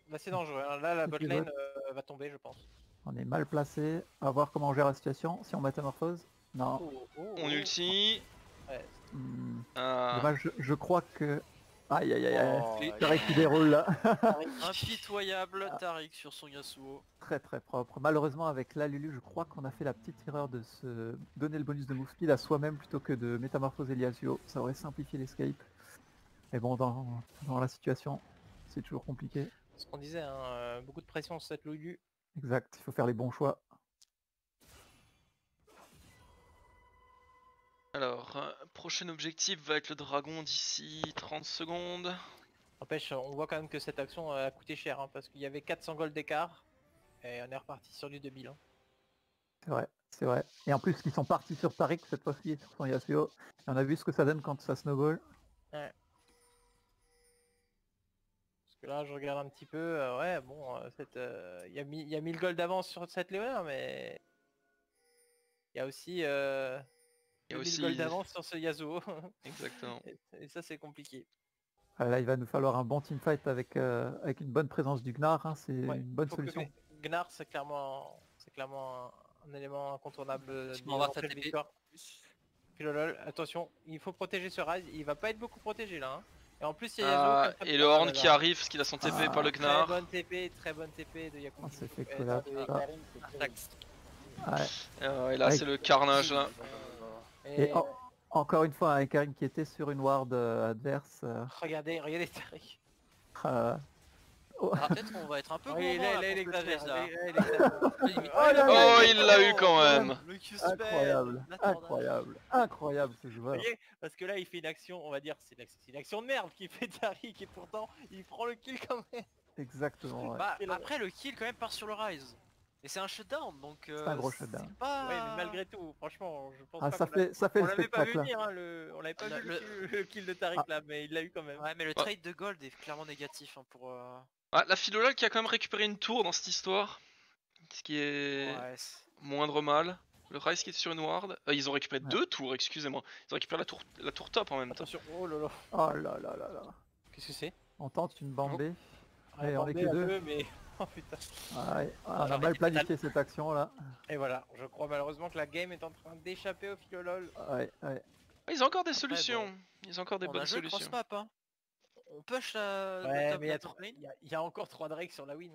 là c'est dangereux, hein. Là la botlane va tomber je pense. On est mal placé, à voir comment on gère la situation, si on métamorphose. Non. On ulti. Ouais. Dommage, je crois que... Aïe aïe aïe, Taric qui déroule là. Impitoyable Taric sur son Yasuo. Très très propre. Malheureusement avec la Lulu, je crois qu'on a fait la petite erreur de se donner le bonus de move speed à soi-même plutôt que de métamorphoser le Yasuo. Ça aurait simplifié l'escape. Mais bon, dans la situation, c'est toujours compliqué. Ce qu'on disait, hein, beaucoup de pression sur cette Lulu. Exact, il faut faire les bons choix. Alors, prochain objectif va être le dragon d'ici 30 secondes. N'empêche, on voit quand même que cette action a coûté cher, hein, parce qu'il y avait 400 gold d'écart, et on est reparti sur du 2000. Hein. C'est vrai. Et en plus, ils sont partis sur Taric cette fois-ci, sur son Yasuo. Et on a vu ce que ça donne quand ça snowball. Ouais. Parce que là, je regarde un petit peu, il y a 1000 gold d'avance sur cette Léona, mais... Il y a aussi... 1000 gold d'avance sur ce Yasuo. Exactement. Et ça c'est compliqué. Là il va nous falloir un bon teamfight avec une bonne présence du Gnar, hein. C'est une bonne solution. Gnar c'est clairement un élément incontournable de victoire. Philolol, attention, il faut protéger ce Rise, il va pas être beaucoup protégé là. Hein. Et en plus il y a Yasuo. Et le Horn qui arrive parce qu'il a son TP par le Gnar. Très bonne TP de Yakumi. C'est fait collapse. Et là c'est le carnage là. Et encore une fois, un Karim qui était sur une ward adverse. Regardez Taric. Peut-être on va être un peu il exagère là. Oh, il l'a eu quand même. Incroyable ce joueur. Vous voyez, parce que là il fait une action, on va dire, c'est une action de merde qui fait Taric et pourtant il prend le kill quand même. Exactement. Après le kill quand même part sur le Rise. Et c'est un shutdown donc c'est un gros shutdown. Ouais, mais malgré tout, franchement, je pense pas ça fait on le l'avait pas vu spectacle. venir, hein, on l'avait pas vu le kill de Taric là, mais il l'a eu quand même. Ouais, mais le trade de gold est clairement négatif hein, pour... la Philolol qui a quand même récupéré une tour dans cette histoire. Ce qui est moindre mal. Le Rise qui est sur une ward. Ils ont récupéré 2 tours, excusez-moi. Ils ont récupéré la tour top en même temps. Attention, oh là là. Oh là là là là. Qu'est-ce que c'est? On tente une bambée. Allez, on est que 2. Mais... Oh putain. On a mal planifié cette action là. Et voilà, je crois malheureusement que la game est en train d'échapper au Philolol. Ils ont encore des solutions. Ils ont encore des bonnes solutions. Cross-map, hein. On push la... Ouais, mais il y a encore 3 Drake sur la win.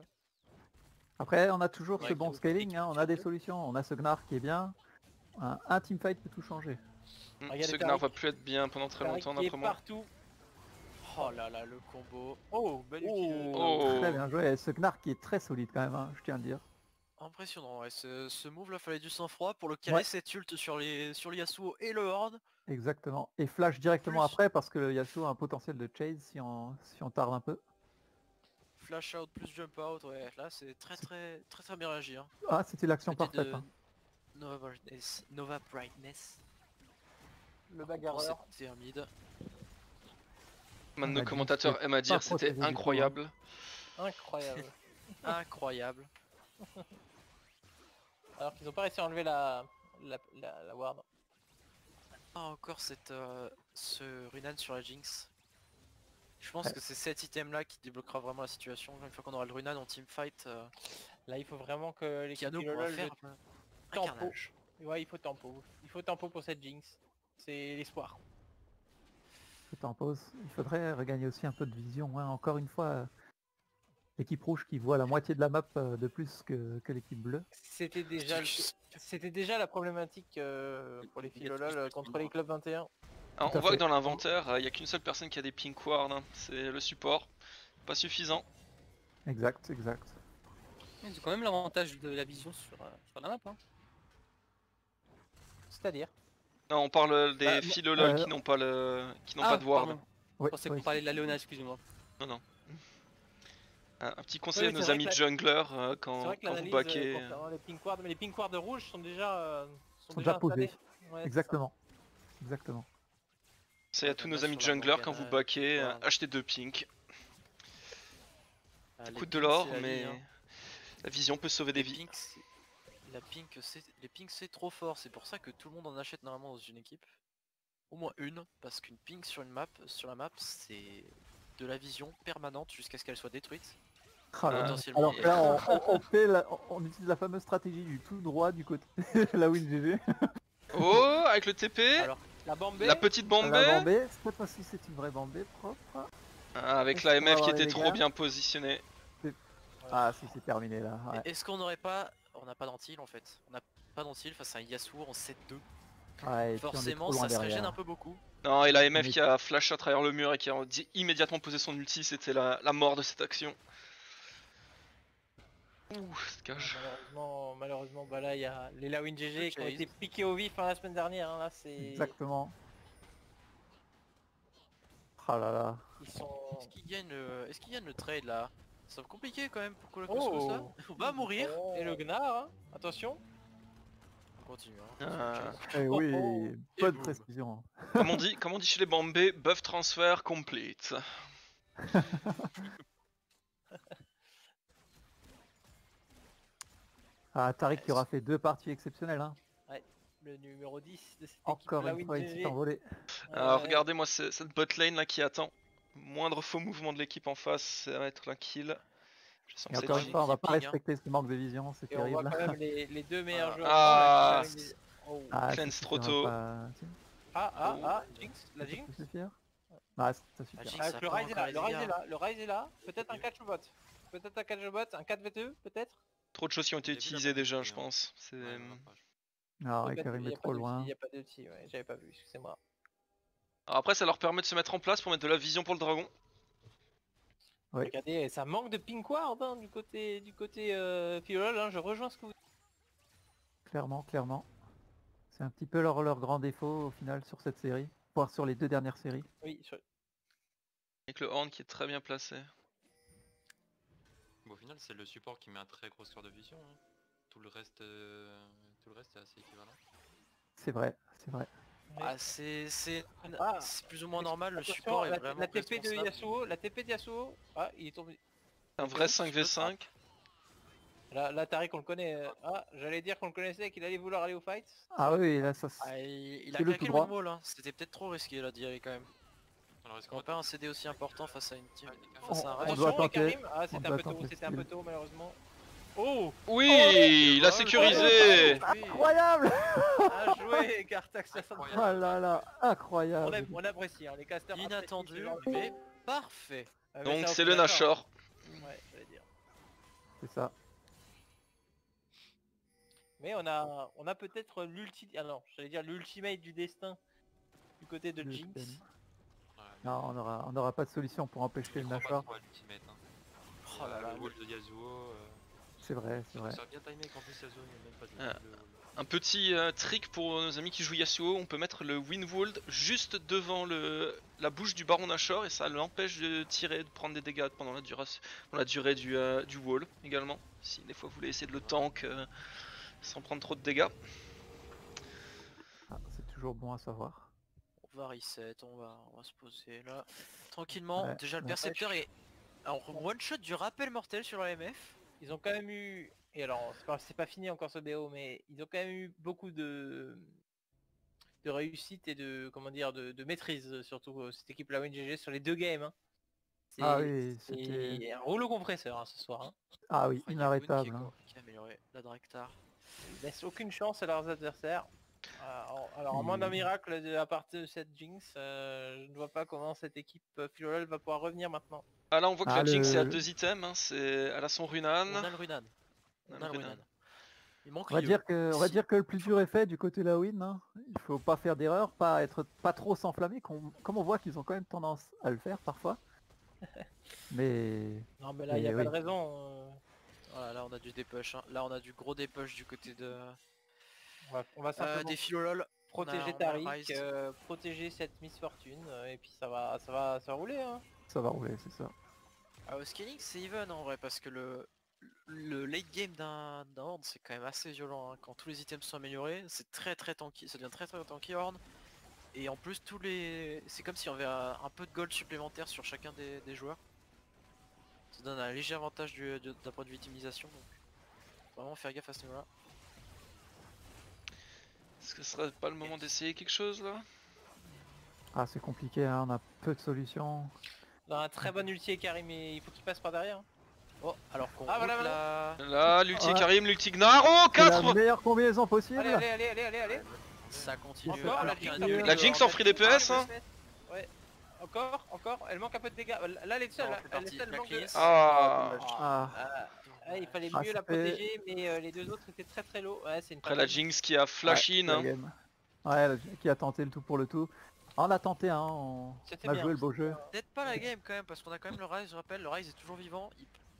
Après, on a toujours ce bon scaling, hein. On a des solutions. On a ce Gnar qui est bien. Un teamfight peut tout changer. Ce Gnar va plus être bien pendant très longtemps d'après moi. Partout. Oh là là, le combo. Très bien joué. Ce Gnar qui est très solide quand même, hein, je tiens à le dire. Impressionnant, ouais. Ce move là fallait du sang-froid pour le caler cette ult sur le Yasuo et le Horde. Exactement. Et flash directement après parce que le Yasuo a un potentiel de chase si on tarde un peu. Flash out plus jump out, ouais, là c'est très bien réagi. Hein. Ah, c'était l'action parfaite. Hein. Nova Brightness. Le bagarreur. C'était un mid. Man de commentateur aime à dire c'était incroyable. Incroyable. Alors qu'ils ont pas réussi à enlever la ward. Encore ce Runan sur la Jinx. Je pense que c'est cet item là qui débloquera vraiment la situation. Une fois qu'on aura le Runan en teamfight. Là il faut vraiment que les Kiano pourra faire un carnage. Ouais, il faut tempo. Il faut tempo pour cette Jinx. C'est l'espoir. Il faudrait regagner aussi un peu de vision. Hein. Encore une fois, l'équipe rouge qui voit la moitié de la map de plus que l'équipe bleue. C'était déjà la problématique pour les Philolol contre les clubs 21. Alors, on voit que dans l'inventaire, il n'y a qu'une seule personne qui a des pink ward, hein. C'est le support. Pas suffisant. Exact. Ils ont quand même l'avantage de la vision sur la map. Hein. C'est-à-dire Non, on parle des philologues qui n'ont pas pas de ward. Je pensais qu'on parlait de la Léona, excusez-moi. Non. Un petit conseil à nos amis junglers quand vous baquez. Les pink wards, mais les pink wards rouges sont déjà posés. Ouais, Exactement. C'est à tous nos amis junglers quand vous baquez, achetez 2 pink. Ça coûte de l'or, mais la vision peut sauver des vies. Les pinks c'est trop fort, c'est pour ça que tout le monde en achète normalement dans une équipe. Au moins une, parce qu'une pink sur la map c'est de la vision permanente jusqu'à ce qu'elle soit détruite. Alors que là on utilise la fameuse stratégie du tout droit du côté la WinGG. Oh, avec le TP. Alors, la petite Bambé. Cette fois-ci c'est une vraie Bambé propre. Avec la MF qui était trop bien positionnée. Ah si, c'est terminé là. Ouais. Est-ce qu'on n'aurait pas... On n'a pas d'antil en fait. On n'a pas d'antil face à un Yasuo en 7-2. Ouais, forcément ça se régène un peu beaucoup. Non, et la MF qui a flash à travers le mur et qui a immédiatement posé son ulti, c'était la mort de cette action. Ouh, cette cage. Malheureusement, bah là il y a les Lawin GG qui ont été piqués au vif la semaine dernière. Hein, là, exactement. Ah là là. Est-ce qu'il gagne le trade là? Ça va être compliqué quand même pour Colocos comme ça. On va mourir. Et le Gnar, hein. Attention. On continue. Oui, pas de précision. Comme on dit chez les Bambés, buff transfer complete. Tariq qui aura fait 2 parties exceptionnelles. Hein. Ouais, le numéro 10 de cette encore équipe, une fois, il s'est envolé. Alors regardez-moi cette bot lane là qui attend. Moindre faux mouvement de l'équipe en face, ça va être la kill. Et encore une fois, on va pas respecter ce manque de vision, c'est terrible. On voit quand même les deux meilleurs joueurs. Cleanse trop tôt. Jinx, la Jinx. Ça suffit. Le Ryze est là, peut-être un catch bot. Peut-être un 4v2 peut-être. Trop de choses qui ont été utilisées déjà, je pense. Non, et Karim est trop loin. Il n'y a pas d'outil, j'avais pas vu, excusez-moi. Alors après, ça leur permet de se mettre en place pour mettre de la vision pour le dragon. Oui. Regardez, ça manque de pink ward hein, du côté Philolol, hein, je rejoins ce que vous dites. Clairement. C'est un petit peu leur grand défaut au final sur cette série, voire sur les 2 dernières séries. Oui, avec le horn qui est très bien placé. Bon, au final, c'est le support qui met un très gros score de vision. Hein. Tout le reste est assez équivalent. C'est vrai. C'est plus ou moins normal, le support est vraiment la TP de Yasuo, il est tombé. Un vrai 5v5. Là Tariq on le connaît, j'allais dire qu'on le connaissait et qu'il allait vouloir aller au fight. Ah oui, là ça il a claqué le wall, hein. C'était peut-être trop risqué là d'y aller quand même. On pas un CD aussi important face à une team. Attention Karim, c'était un peu tôt malheureusement. Oh oui, il a sécurisé. Incroyable. Bien joué Gartax. Oh là là, incroyable. On apprécie, hein, les casters. Inattendu, mais parfait. Donc c'est le Nashor. Ouais, j'allais dire. C'est ça. Mais on a peut-être l'ultimate du destin du côté de Jinx. Non, on n'aura pas de solution pour empêcher le Nashor. Oh là là, le wall de Yasuo. C'est vrai. Ça a bien timé qu'en plus Yasuo n'est même pas de un petit trick pour nos amis qui jouent Yasuo, on peut mettre le Windward juste devant la bouche du Baron Nashor et ça l'empêche de tirer, de prendre des dégâts pendant la durée du wall également. Si des fois vous voulez essayer de le tank sans prendre trop de dégâts. C'est toujours bon à savoir. On va reset, on va se poser là. Tranquillement, déjà le percepteur est en one shot du rappel mortel sur l'AMF. Ils ont quand même eu, et alors c'est pas fini encore ce BO, mais ils ont quand même eu beaucoup de réussite et de maîtrise, surtout cette équipe la WinGG sur les 2 games. Hein. Oui, c'était un rouleau compresseur hein, ce soir. Hein. Ah oui, inarrêtable. Qui a amélioré la Draktar. Ils laissent aucune chance à leurs adversaires. Alors, à moins d'un miracle à partir de cette Jinx, je ne vois pas comment cette équipe Philolol va pouvoir revenir maintenant. Ah là on voit que la Jinx est à 2 items, hein, elle a son Runan. On a le Runan. On va dire que le plus dur est fait du côté Lawin. Hein. Il faut pas faire d'erreur, pas trop s'enflammer, comme on voit qu'ils ont quand même tendance à le faire parfois. Mais non, mais là il n'y a pas de raison. Voilà, là on a du dépush. Hein. Là on a du gros dépush du côté de. On va simplement des Philolol. Protéger Tariq, protéger cette misfortune, et puis ça va rouler. Hein. Ça va rouler, c'est ça. Au scaling c'est even en vrai parce que le late game d'un Horde c'est quand même assez violent hein. Quand tous les items sont améliorés c'est très tanky, ça devient très tanky Horde. Et en plus c'est comme si on avait un peu de gold supplémentaire sur chacun des joueurs. Ça donne un léger avantage d'un point de vue victimisation, donc vraiment faire gaffe à ce niveau là. Est-ce que ce serait pas le moment d'essayer quelque chose là? Ah c'est compliqué, hein, on a peu de solutions. On a un très bon ulti Karim, mais il faut qu'il passe par derrière. Oh, alors qu'on voilà. Là, l'ulti Karim, l'ulti Gnar, oh 4. La meilleure combinaison possible. Allez. Ça continue. La Jinx en free DPS hein. Ouais. Encore, elle manque un peu de dégâts. Là elle est seule, il fallait mieux la protéger, mais les deux autres étaient très low. Ouais, c'est une après la Jinx qui a flash in hein. Ouais, qui a tenté le tout pour le tout. On a tenté, hein, on a joué le beau jeu. Peut-être pas la game quand même, parce qu'on a quand même le Ryze, je rappelle, le Ryze est toujours vivant,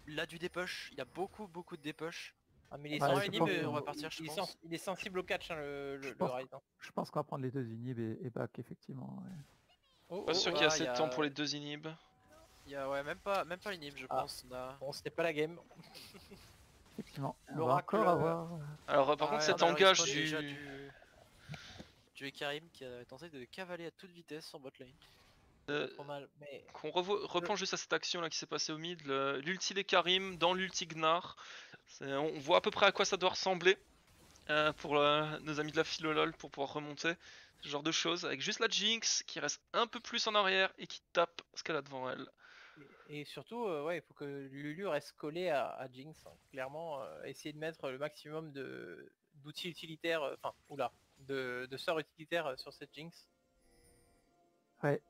il a du dépush, il a beaucoup de dépush. Ah mais il est sensible, on va partir je pense. Il est sensible au catch hein, le Ryze. Hein. Je pense qu'on va prendre les deux inhibs et back effectivement. Ouais. Pas sûr qu'il y a assez de temps pour les deux inhibs. Il y a même pas l'inhib je pense. Bon c'était pas la game. Effectivement, on va encore avoir... Alors par contre cet engage du Karim qui a tenté de cavaler à toute vitesse en bot lane. Qu'on repense juste à cette action là qui s'est passée au mid, l'ulti des Karim dans l'ulti Gnar. On voit à peu près à quoi ça doit ressembler pour nos amis de la Philolol pour pouvoir remonter. Ce genre de choses avec juste la Jinx qui reste un peu plus en arrière et qui tape ce qu'elle a devant elle. Et surtout, il faut que Lulu reste collé à Jinx. Hein. Clairement, essayer de mettre le maximum d'outils utilitaires, de sorts utilitaires sur cette Jinx. Ouais.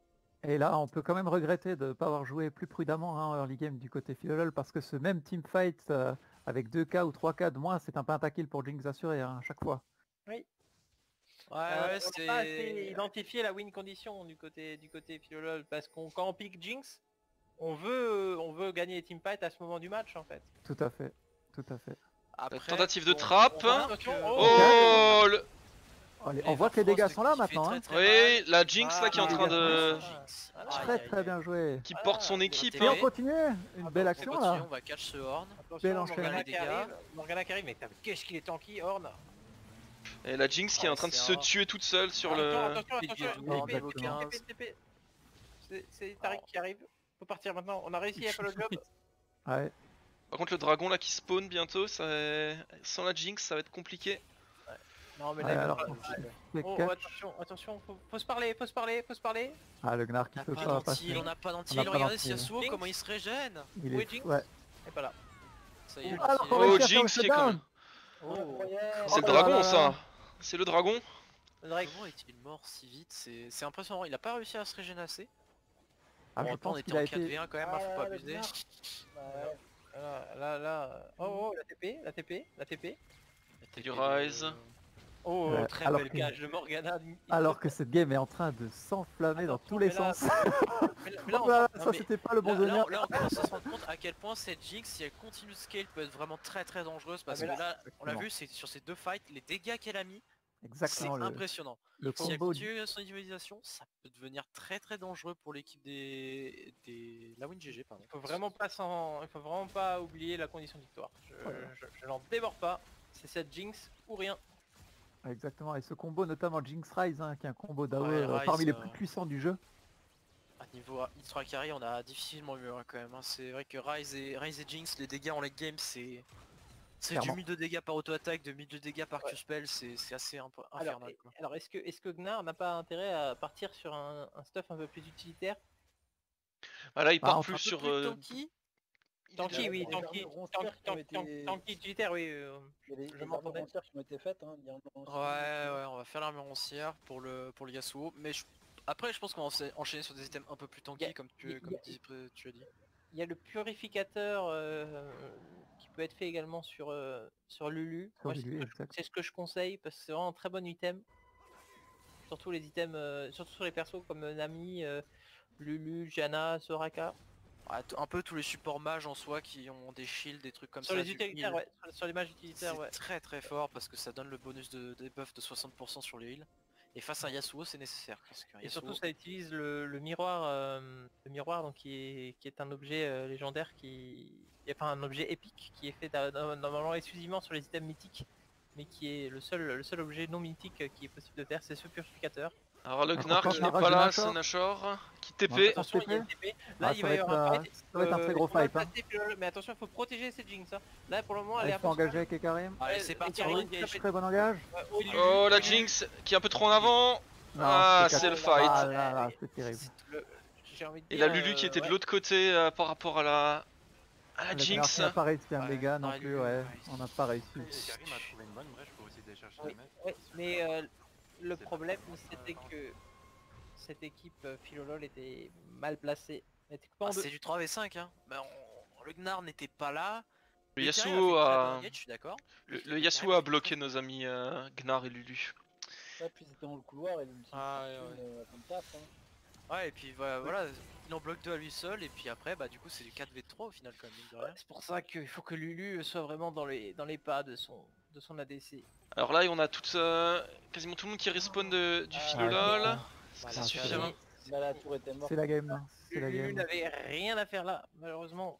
Et là, on peut quand même regretter de ne pas avoir joué plus prudemment hein, early game du côté Philolol parce que ce même teamfight avec 2K ou 3K de moins, c'est un pentakill pour Jinx assuré hein, à chaque fois. Oui. C'est pas assez identifier la win condition du côté Philolol parce qu'on quand on pique Jinx, on veut gagner les teamfights à ce moment du match en fait. Tout à fait. Après, tentative de trappe. On voit que les dégâts sont là maintenant. Hein. Oui, la Jinx là qui est en train de... Très bien joué. Qui porte son équipe. Et on continue. Une belle action là. On va catch ce Horn. Bel enchaînement. Morgana qui arrive, mais qu'est-ce qu'il est tanky Horn. Et la Jinx qui est en train de se tuer toute seule sur le... Attention. C'est Tariq qui arrive. Faut partir maintenant. On a réussi à faire le job. Ouais. Par contre le dragon là qui spawn bientôt, sans la Jinx ça va être compliqué. Non mais là attention, faut se parler. Ah le Gnar qui peut pas passer. On n'a pas d'anti, regardez Yasuo comment il se régène. Il est Jinx. Et pas là. Ça y est. Oh Jinx qui est quand même... C'est le dragon ça. C'est le dragon. Comment est-il mort si vite? C'est impressionnant, il a pas réussi à se régénérer assez. Je pense on était en 4v1 quand même, faut pas abuser. Là. Oh la TP. Du Ryze. Oh très belle cage de Morgana. Alors que cette game est en train de s'enflammer dans tous les sens. Ça c'était pas le bon donneur. Là on commence à se rendre compte à quel point cette Jinx, si elle continue de scale, peut être vraiment très dangereuse parce que là on l'a vu, c'est sur ces deux fights, les dégâts qu'elle a mis. Exactement. C'est impressionnant. Le si elle combo continue son utilisation, ça peut devenir très dangereux pour l'équipe la WinGG. Pardon. Il faut vraiment pas oublier la condition de victoire. Je n'en démords pas. C'est cette Jinx ou rien. Exactement. Et ce combo notamment Jinx Ryze, hein, qui est un combo d'AOE parmi les plus puissants du jeu. À niveau Histoire carry, on a difficilement mieux hein, quand même. Hein. C'est vrai que Ryze et Jinx, les dégâts en late game, c'est du 1000 de dégâts par auto-attaque, de 1000 de dégâts par Q-spell, c'est assez infernal. Alors est-ce que Gnar n'a pas intérêt à partir sur un stuff un peu plus utilitaire? Là il part plus sur... Tanky utilitaire, oui. Je m'entendais qui ont été faites. Hein, ouais, on va faire l'armure roncière pour le Yasuo, mais après je pense qu'on va enchaîner sur des items un peu plus tanky comme tu as dit. Il y a le purificateur qui peut être fait également sur Lulu. Sur Moi, Lulu, c'est ce que je conseille parce que c'est vraiment un très bon item. Surtout les items, surtout sur les persos comme Nami, Lulu, Janna, Soraka. Ouais, un peu tous les supports mages en soi qui ont des shields, des trucs comme Sur ça. les utilitaires, ouais. Sur les mages utilitaires, ouais. C'est très très fort parce que ça donne le bonus de debuff de 60% sur les heals. Et face à un Yasuo c'est nécessaire. Parce que Et surtout ça utilise le miroir, donc qui est un objet légendaire enfin un objet épique qui est fait normalement exclusivement sur les items mythiques, mais qui est le seul objet non mythique qui est possible de faire, c'est ce purificateur. Alors le Gnar qui n'est pas là, c'est Nashor qui TP. Attention, il y a une TP. Là il va y avoir un fight. Ça va être un très gros fight. Mais attention, il faut protéger cette Jinx. Là pour le moment elle est engagée avec Ekarim. Allez c'est parti. Très bon engage. Oh la Jinx qui est un peu trop en avant. Ah c'est le fight. Ah là, c'est terrible. Et la Lulu qui était de l'autre côté par rapport à la Jinx. On n'a pas réussi un méga non plus, ouais. On n'a pas réussi. Ekarim a trouvé une bonne brèche pour essayer d'aller chercher la mec. Mais le problème c'était que cette équipe Philolol était mal placée. C'est du 3v5 hein. Le Gnar n'était pas là. Le Yasuo a... Je suis d'accord. Le Yasuo a bloqué nos amis Gnar et Lulu. Ouais, puis c'était dans le couloir et ouais, et puis voilà, il en bloque 2 à lui seul et puis après du coup c'est du 4v3 au final quand même. C'est pour ça qu'il faut que Lulu soit vraiment dans les pas de son ADC. Alors là on a quasiment tout le monde qui respawn du Philolol. Ça suffit. La tour était morte. C'est la game. Lulu n'avait rien à faire là, malheureusement.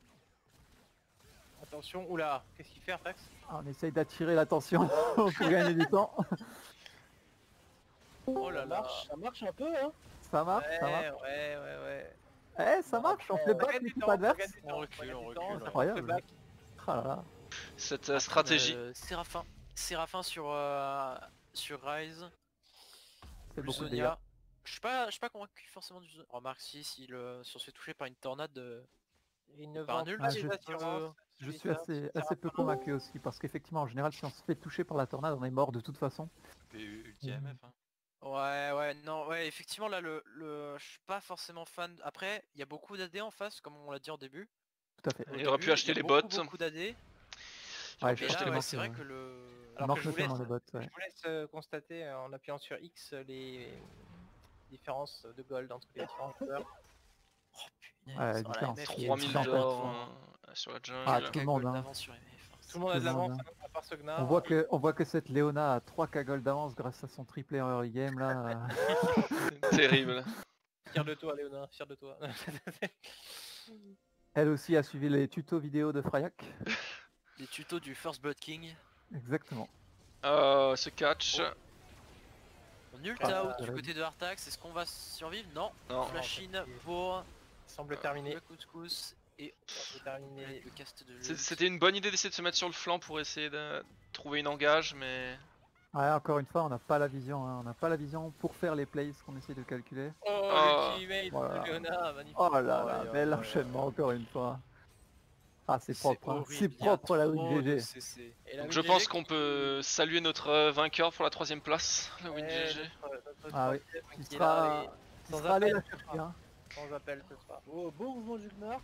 Attention, oula, qu'est-ce qu'il fait Artax? On essaye d'attirer l'attention pour gagner du temps. Oh là là, ça marche un peu hein. Ça marche, ouais. Eh, ça marche, on fait back l'équipe adverse. On recule. Incroyable. Cette stratégie. Séraphin sur Rise. C'est beaucoup de dégâts. Je suis pas convaincu forcément du jeu. Remarque si se fait toucher par une tornade il ne par vend nul. pas les assurances. Je suis assez peu convaincu aussi parce qu'effectivement en général si on se fait toucher par la tornade on est mort de toute façon. Ulti MF hein. Ouais, effectivement là je suis pas forcément fan. Après il y a beaucoup d'AD en face comme on l'a dit en début. Tout à fait. Il aurait pu acheter les bots. Beaucoup d'AD. Ouais, c'est vrai que le... Alors que je vous laisse constater en appuyant sur X les différences de gold entre les différents joueurs. Oh putain, ouais, différence. 3000 d'or sur la jungle. Ah, tout le monde hein. Tout le monde a de l'avance à part ce Gnar. On voit que cette Léona a 3K gold d'avance grâce à son triplé en early game là. Terrible. Fier de toi Léona, fier de toi. Elle aussi a suivi les tutos vidéo de Fryac. Les tutos du First Blood King. Exactement. Ce catch. Nul out du côté de Artax, est-ce qu'on va survivre? Non. Flashine pour... semble terminé. Le couscous et on peut terminer le cast de... C'était une bonne idée d'essayer de se mettre sur le flanc pour essayer de trouver une engage, mais... Ouais, encore une fois, on n'a pas la vision, hein. On n'a pas la vision pour faire les plays qu'on essaie de calculer. Oh, le teammate de Léona, magnifique. Oh là là, bel enchaînement encore une fois. Ah, c'est propre, hein. C'est propre la WinGG. Donc je pense qu'on peut saluer notre vainqueur pour la 3ème place, la WinGG. Ah oui, il sera allé la chercher. Hein. Sans appel ce soir. Oh, beau mouvement du Gnar.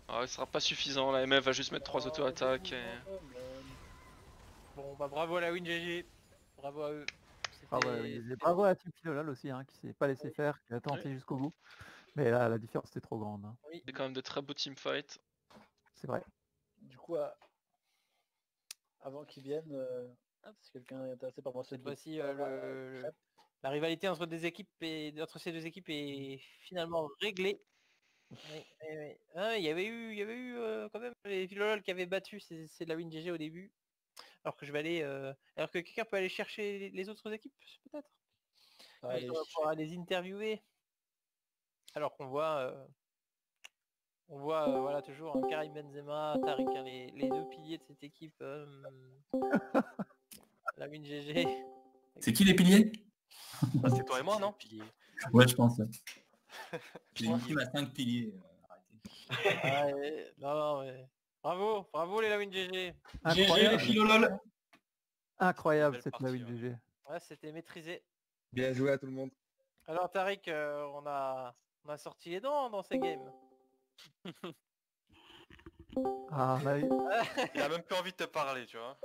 Ah, il sera pas suffisant, la MF va juste mettre 3 auto-attaques. Et... Bon bah bravo à la WinGG, bravo à eux. Bravo à la team Philolol aussi, hein, qui s'est pas laissé faire, qui a tenté jusqu'au bout. Mais là, la différence était trop grande. Hein. Oui. C'est quand même de très beaux teamfights. C'est vrai. Du coup, avant qu'ils viennent, si quelqu'un est intéressé par moi, cette fois-ci, la rivalité entre ces deux équipes est finalement réglée. Oui. Ah, il y avait eu quand même les Philolol qui avaient battu c'est de la WinGG au début. Alors que je vais aller, alors que quelqu'un peut aller chercher les autres équipes peut-être. On va pouvoir les interviewer. Alors qu'on voit. Voilà toujours un Karim Benzema, Tariq, hein, les deux piliers de cette équipe. La WinGG. C'est qui les piliers? C'est toi et moi, non? Ouais, je pense. J'ai une team à 5 piliers. Non, mais... Bravo les la WinGG. GG les Philolol. Incroyable cette la WinGG. Ouais, c'était maîtrisé. Bien joué à tout le monde. Alors Tariq, on a sorti les dents dans ces games. Ah, bah, Il a même plus envie de te parler, tu vois.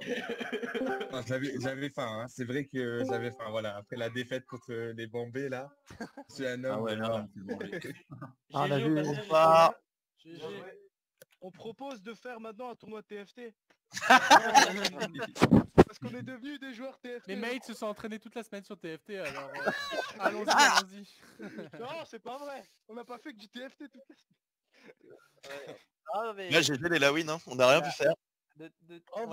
Non, j'avais faim, hein. C'est vrai que j'avais faim, voilà. Après la défaite contre les Bombés, là, je suis un homme. ouais, voilà. on a vu. On propose de faire maintenant un tournoi TFT. Parce qu'on est devenus des joueurs TFT. Les mates se sont entraînés toute la semaine sur TFT, alors allons-y. Non, c'est pas vrai. On n'a pas fait que du TFT toute la semaine. Là, j'ai fait les Lawin, hein. On n'a rien pu faire. Vous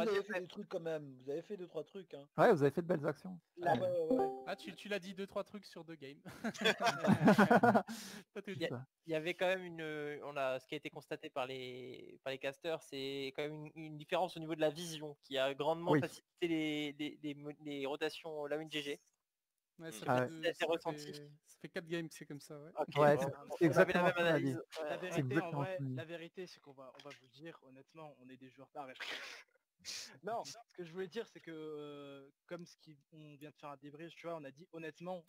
avez fait des trucs quand même. Vous avez fait 2-3 trucs. Hein. Ouais, vous avez fait de belles actions. Ah, tu l'as dit 2-3 trucs sur 2 games. Il y avait quand même ce qui a été constaté par les casters, c'est quand même une différence au niveau de la vision qui a grandement facilité les rotations la WinGG. Ouais, ça fait 4 games que c'est comme ça. Ouais, ouais c'est exactement la même analyse. La la vérité, c'est qu'on va vous dire, honnêtement, on est des joueurs d'arrêt. Non, ce que je voulais dire, c'est que comme on vient de faire un débrief, tu vois, on a dit honnêtement,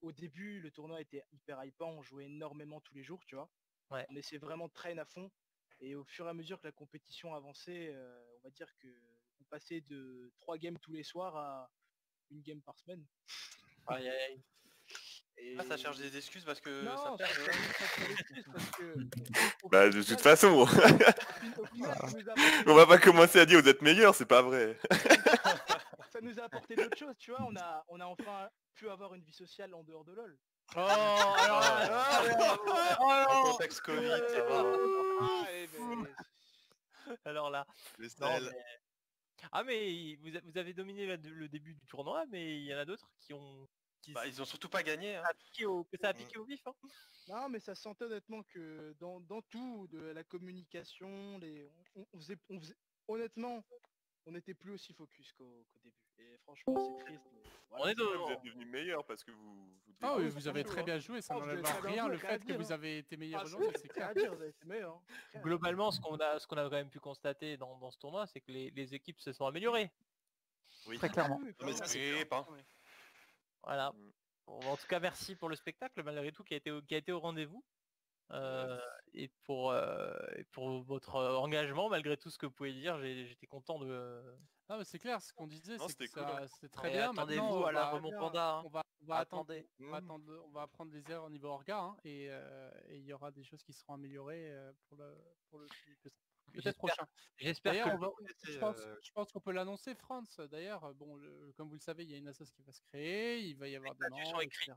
au début, le tournoi était hyper hypant, on jouait énormément tous les jours, tu vois. Ouais. On essayait vraiment de train à fond. Et au fur et à mesure que la compétition avançait, on va dire que on passait de 3 games tous les soirs à 1 game par semaine. Aïe, aïe, aïe. Et... ça cherche des excuses parce que non, ça perd. Parce que... Bah de toute façon, on va pas commencer à dire vous êtes meilleurs, c'est pas vrai. Ça nous a apporté d'autres choses, tu vois, on a enfin pu avoir une vie sociale en dehors de LoL. Oh, en contexte Covid, ça va. Alors là. Mais vous avez dominé le début du tournoi, mais il y en a d'autres qui ont... ils ont surtout pas gagné. Hein. Ça a piqué au vif. Hein. Non, mais ça se sentait honnêtement que dans tout, de la communication, on faisait... Honnêtement, on n'était plus aussi focus qu'au début. Et franchement, c'est triste. Mais voilà, vous êtes devenus meilleurs parce que vous... Ah oui, vous avez très bien joué, ça n'enlève rien le fait que vous avez été meilleurs aujourd'hui, c'est clair. Globalement, ce qu'on a quand même pu constater dans ce tournoi, c'est que les équipes se sont améliorées. Oui. Très clairement. Mais ça, c'est pas. Voilà. Bon, en tout cas, merci pour le spectacle, malgré tout, qui a été au rendez-vous. Et pour votre engagement, malgré tout ce que vous pouvez dire, j'étais content de... Ah mais c'est clair, ce qu'on disait, c'est que cool. c'est très bien. Attendez-vous à la remontada. Hein. On va apprendre les erreurs au niveau orga, hein, et il y aura des choses qui seront améliorées pour le peut-être prochain. J'espère que je pense qu'on peut l'annoncer, France. D'ailleurs, bon, comme vous le savez, il y a une association qui va se créer, il va y avoir des membres, etc.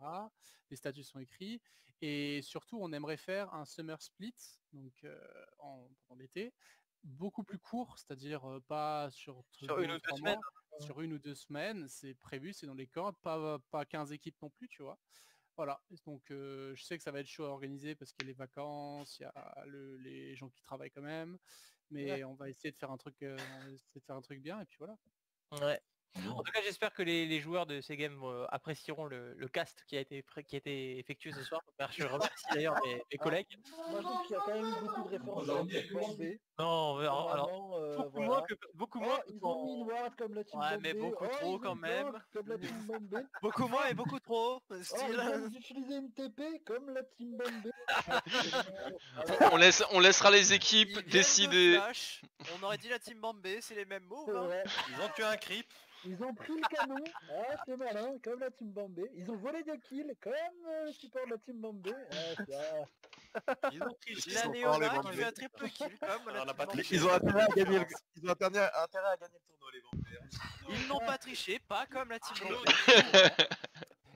Les statuts sont écrits. Et surtout, on aimerait faire un summer split, donc pendant l'été, beaucoup plus court, c'est-à-dire pas sur 1 ou 2 semaines. Sur 1 ou 2 semaines, c'est prévu, c'est dans les cordes, pas 15 équipes non plus, tu vois. Voilà, donc je sais que ça va être chaud à organiser parce qu'il y a les vacances, il y a les gens qui travaillent quand même, mais on va essayer de faire un truc, bien, et puis voilà. Ouais. En tout cas, j'espère que les joueurs de ces games apprécieront le cast qui a été effectué ce soir. Je remercie d'ailleurs mes collègues. Moi, je trouve qu'il y a quand même beaucoup de références à la team Bombay. Non, alors beaucoup moins que ils ont mis une ward comme la team Ouais, Bombay. mais beaucoup trop quand même. Comme la team Bombay. Beaucoup moins et beaucoup trop. Ils ont utilisé une TP comme la team Bombay. On laissera les équipes décider. On aurait dit la team Bombay, c'est les mêmes mots. Ils ont tué un creep. Ils ont pris le canon, c'est malin, comme la team Bombay. Ils ont volé des kills, comme le support de la team Bombay. Ils ont triché. La Léona qui fait un triple kill, comme la team Bombay. Ils ont intérêt à gagner le tournoi, les Bombay. Ils n'ont pas triché, pas comme la team Bombay.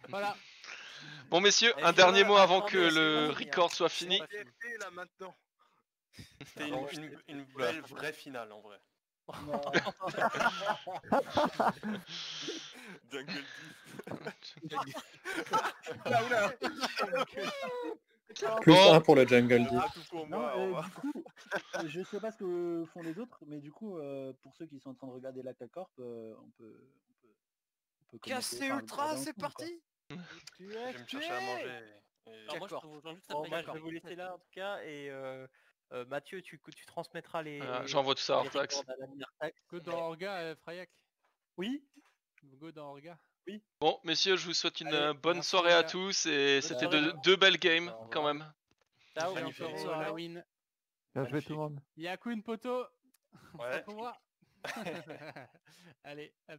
Voilà. Bon messieurs, un dernier mot avant que le record soit fini. Là maintenant. C'était une belle vraie finale en vrai. Jungle Plus 1 pour le Jungle Deep. Du coup, je sais pas ce que font les autres, mais du coup, pour ceux qui sont en train de regarder la K-Corp, on peut Casser Ultra, c'est parti. Je vais me chercher à manger. Je vais vous laisser là en tout cas, et Mathieu, tu transmettras les... J'envoie tout ça à Ortax. Go dans Orga, Frayak. Oui. Go dans Orga. Oui. Bon, messieurs, je vous souhaite une bonne soirée à tous, et c'était deux belles games quand même. Ciao. Magnifique. Bien joué tout le monde. Yakun Poto. Ouais. Pour moi. Allez, à